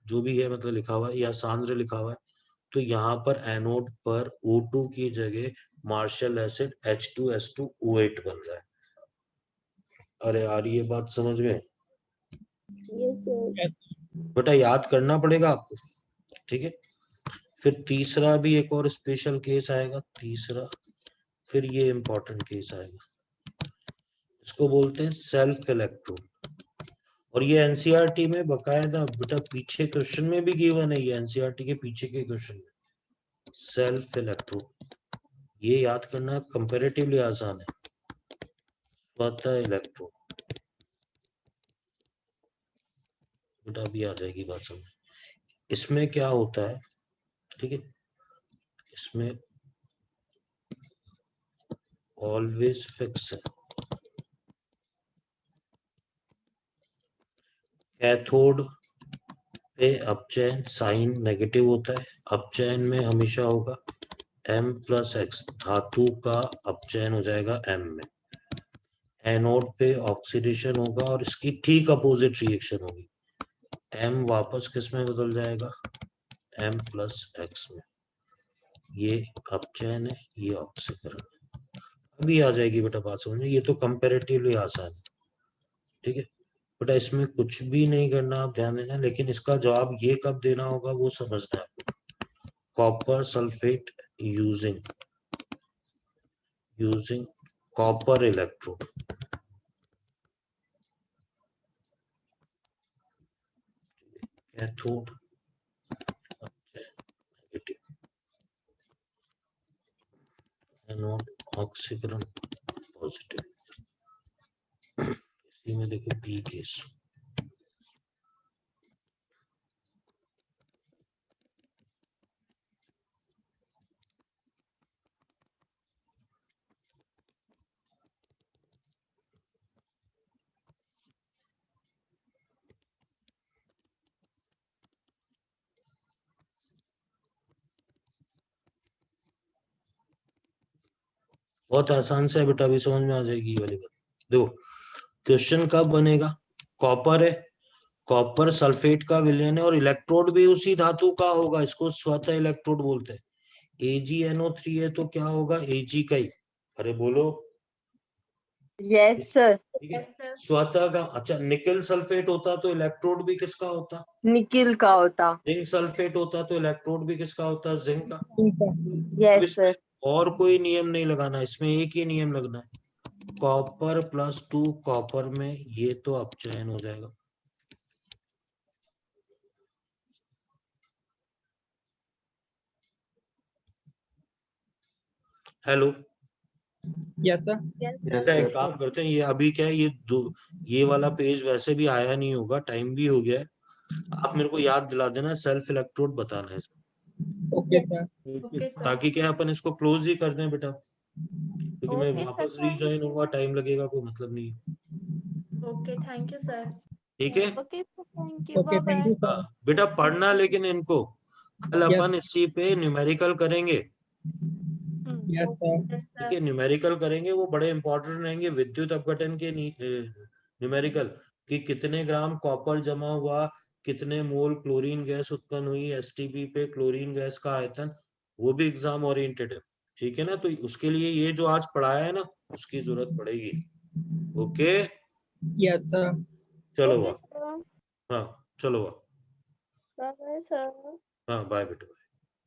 जो भी है मतलब लिखा हुआ है, या सांद्र लिखा हुआ है, तो यहाँ पर एनोड पर O2 की जगह मार्शल एसिड H2S2O8 बन रहा है। अरे यार ये बात समझ में, यस सर। बेटा याद करना पड़ेगा आपको, ठीक है। फिर तीसरा भी एक और स्पेशल केस आएगा, तीसरा, फिर ये इंपॉर्टेंट केस आएगा, इसको बोलते हैं सेल्फ इलेक्ट्रोड। और ये एनसीईआरटी में बकायदा बेटा पीछे क्वेश्चन में भी गिवन है, ये एनसीईआरटी के पीछे के क्वेश्चन में, सेल्फ इलेक्ट्रोड। ये याद करना कंपैरेटिवली आसान है, स्वतः इलेक्ट्रोड। बेटा भी आ जाएगी बात समझ। इसमें क्या होता है, ठीक है, इसमें ऑलवेज फिक्स है, कैथोड पे अपचयन साइन नेगेटिव होता है, अपचयन में हमेशा होगा M+X, धातु का अपचयन हो जाएगा M में। एनोड पे ऑक्सीडेशन होगा और इसकी ठीक अपोजिट रिएक्शन होगी, M वापस किस में बदल जाएगा, M+X में। ये अपचयन है, ये ऑक्सीकरण है। अभी आ जाएगी बेटा बात समझ में, ये तो कंपैरेटिवली आसान है, ठीक है बेटा, इसमें कुछ भी नहीं करना, आप ध्यान देना, लेकिन इसका जवाब ये कब देना होगा वो समझना है आपको। Copper sulphate using copper electrode, cathode negative, anode ऑक्सीकरण पॉजिटिव। इसी में देखो बी केस, बहुत आसान से है बेटा, अभी समझ में आ जाएगी ये वाली बात। देखो क्वेश्चन कब बनेगा, कॉपर है, कॉपर सल्फेट का विलयन है और इलेक्ट्रोड भी उसी धातु का होगा, इसको स्वतः इलेक्ट्रोड बोलते हैं। AgNO3 है तो क्या होगा, Ag का ही, अरे बोलो, यस सर। ठीक है स्वतः का। अच्छा निकल सल्फेट होता तो इलेक्ट्रोड भी किसका होता, निकिल का होता। जिंक सल्फेट होता तो इलेक्ट्रोड भी किसका होता, जिंक का। ठीक है। अब यस इसमें सर। और कोई नियम नहीं लगाना, इसमें एक ही नियम लगना है, कॉपर +2 कॉपर में, ये तो अपचयन हो जाएगा। Hello, yes sir. बेटा एक काम करते हैं, ये अभी क्या है, ये वाला पेज वैसे भी आया नहीं होगा, टाइम भी हो गया है, आप मेरे को याद दिला देना, सेल्फ इलेक्ट्रोड बताना है, ओके सर। ताकि क्या है, अपन इसको क्लोज ही कर दें बेटा, क्योंकि मैं ओके सर, वापस रीजॉइन होऊंगा, टाइम लगेगा, कोई मतलब नहीं है। Okay thank you sir. ठीक है okay sir, thank you, okay bye thank bye. You हाँ, सर। बेटा पढ़ना लेकिन इनको, कल Yes. अपन इसी पे न्यूमेरिकल करेंगे, यस सर। ठीक है न्यूमेरिकल करेंगे, वो बड़े इंपॉर्टेंट रहेंगे, विद्युत अपघटन के न्यूमेरिकल, कि कितने ग्राम कॉपर जमा हुआ, कितने मोल क्लोरीन गैस उत्पन्न हुई, एसटीपी पे क्लोरीन गैस का आयतन, वो भी एग्जाम ओरिएंटेड है, ठीक है ना, तो उसके लिए ये जो आज पढ़ाया है ना, उसकी जरूरत पड़ेगी। Okay yes sir. चलो ओके वाह, सर, हाँ चलो वाह, बाय बाय सर। हाँ बाय बेटा।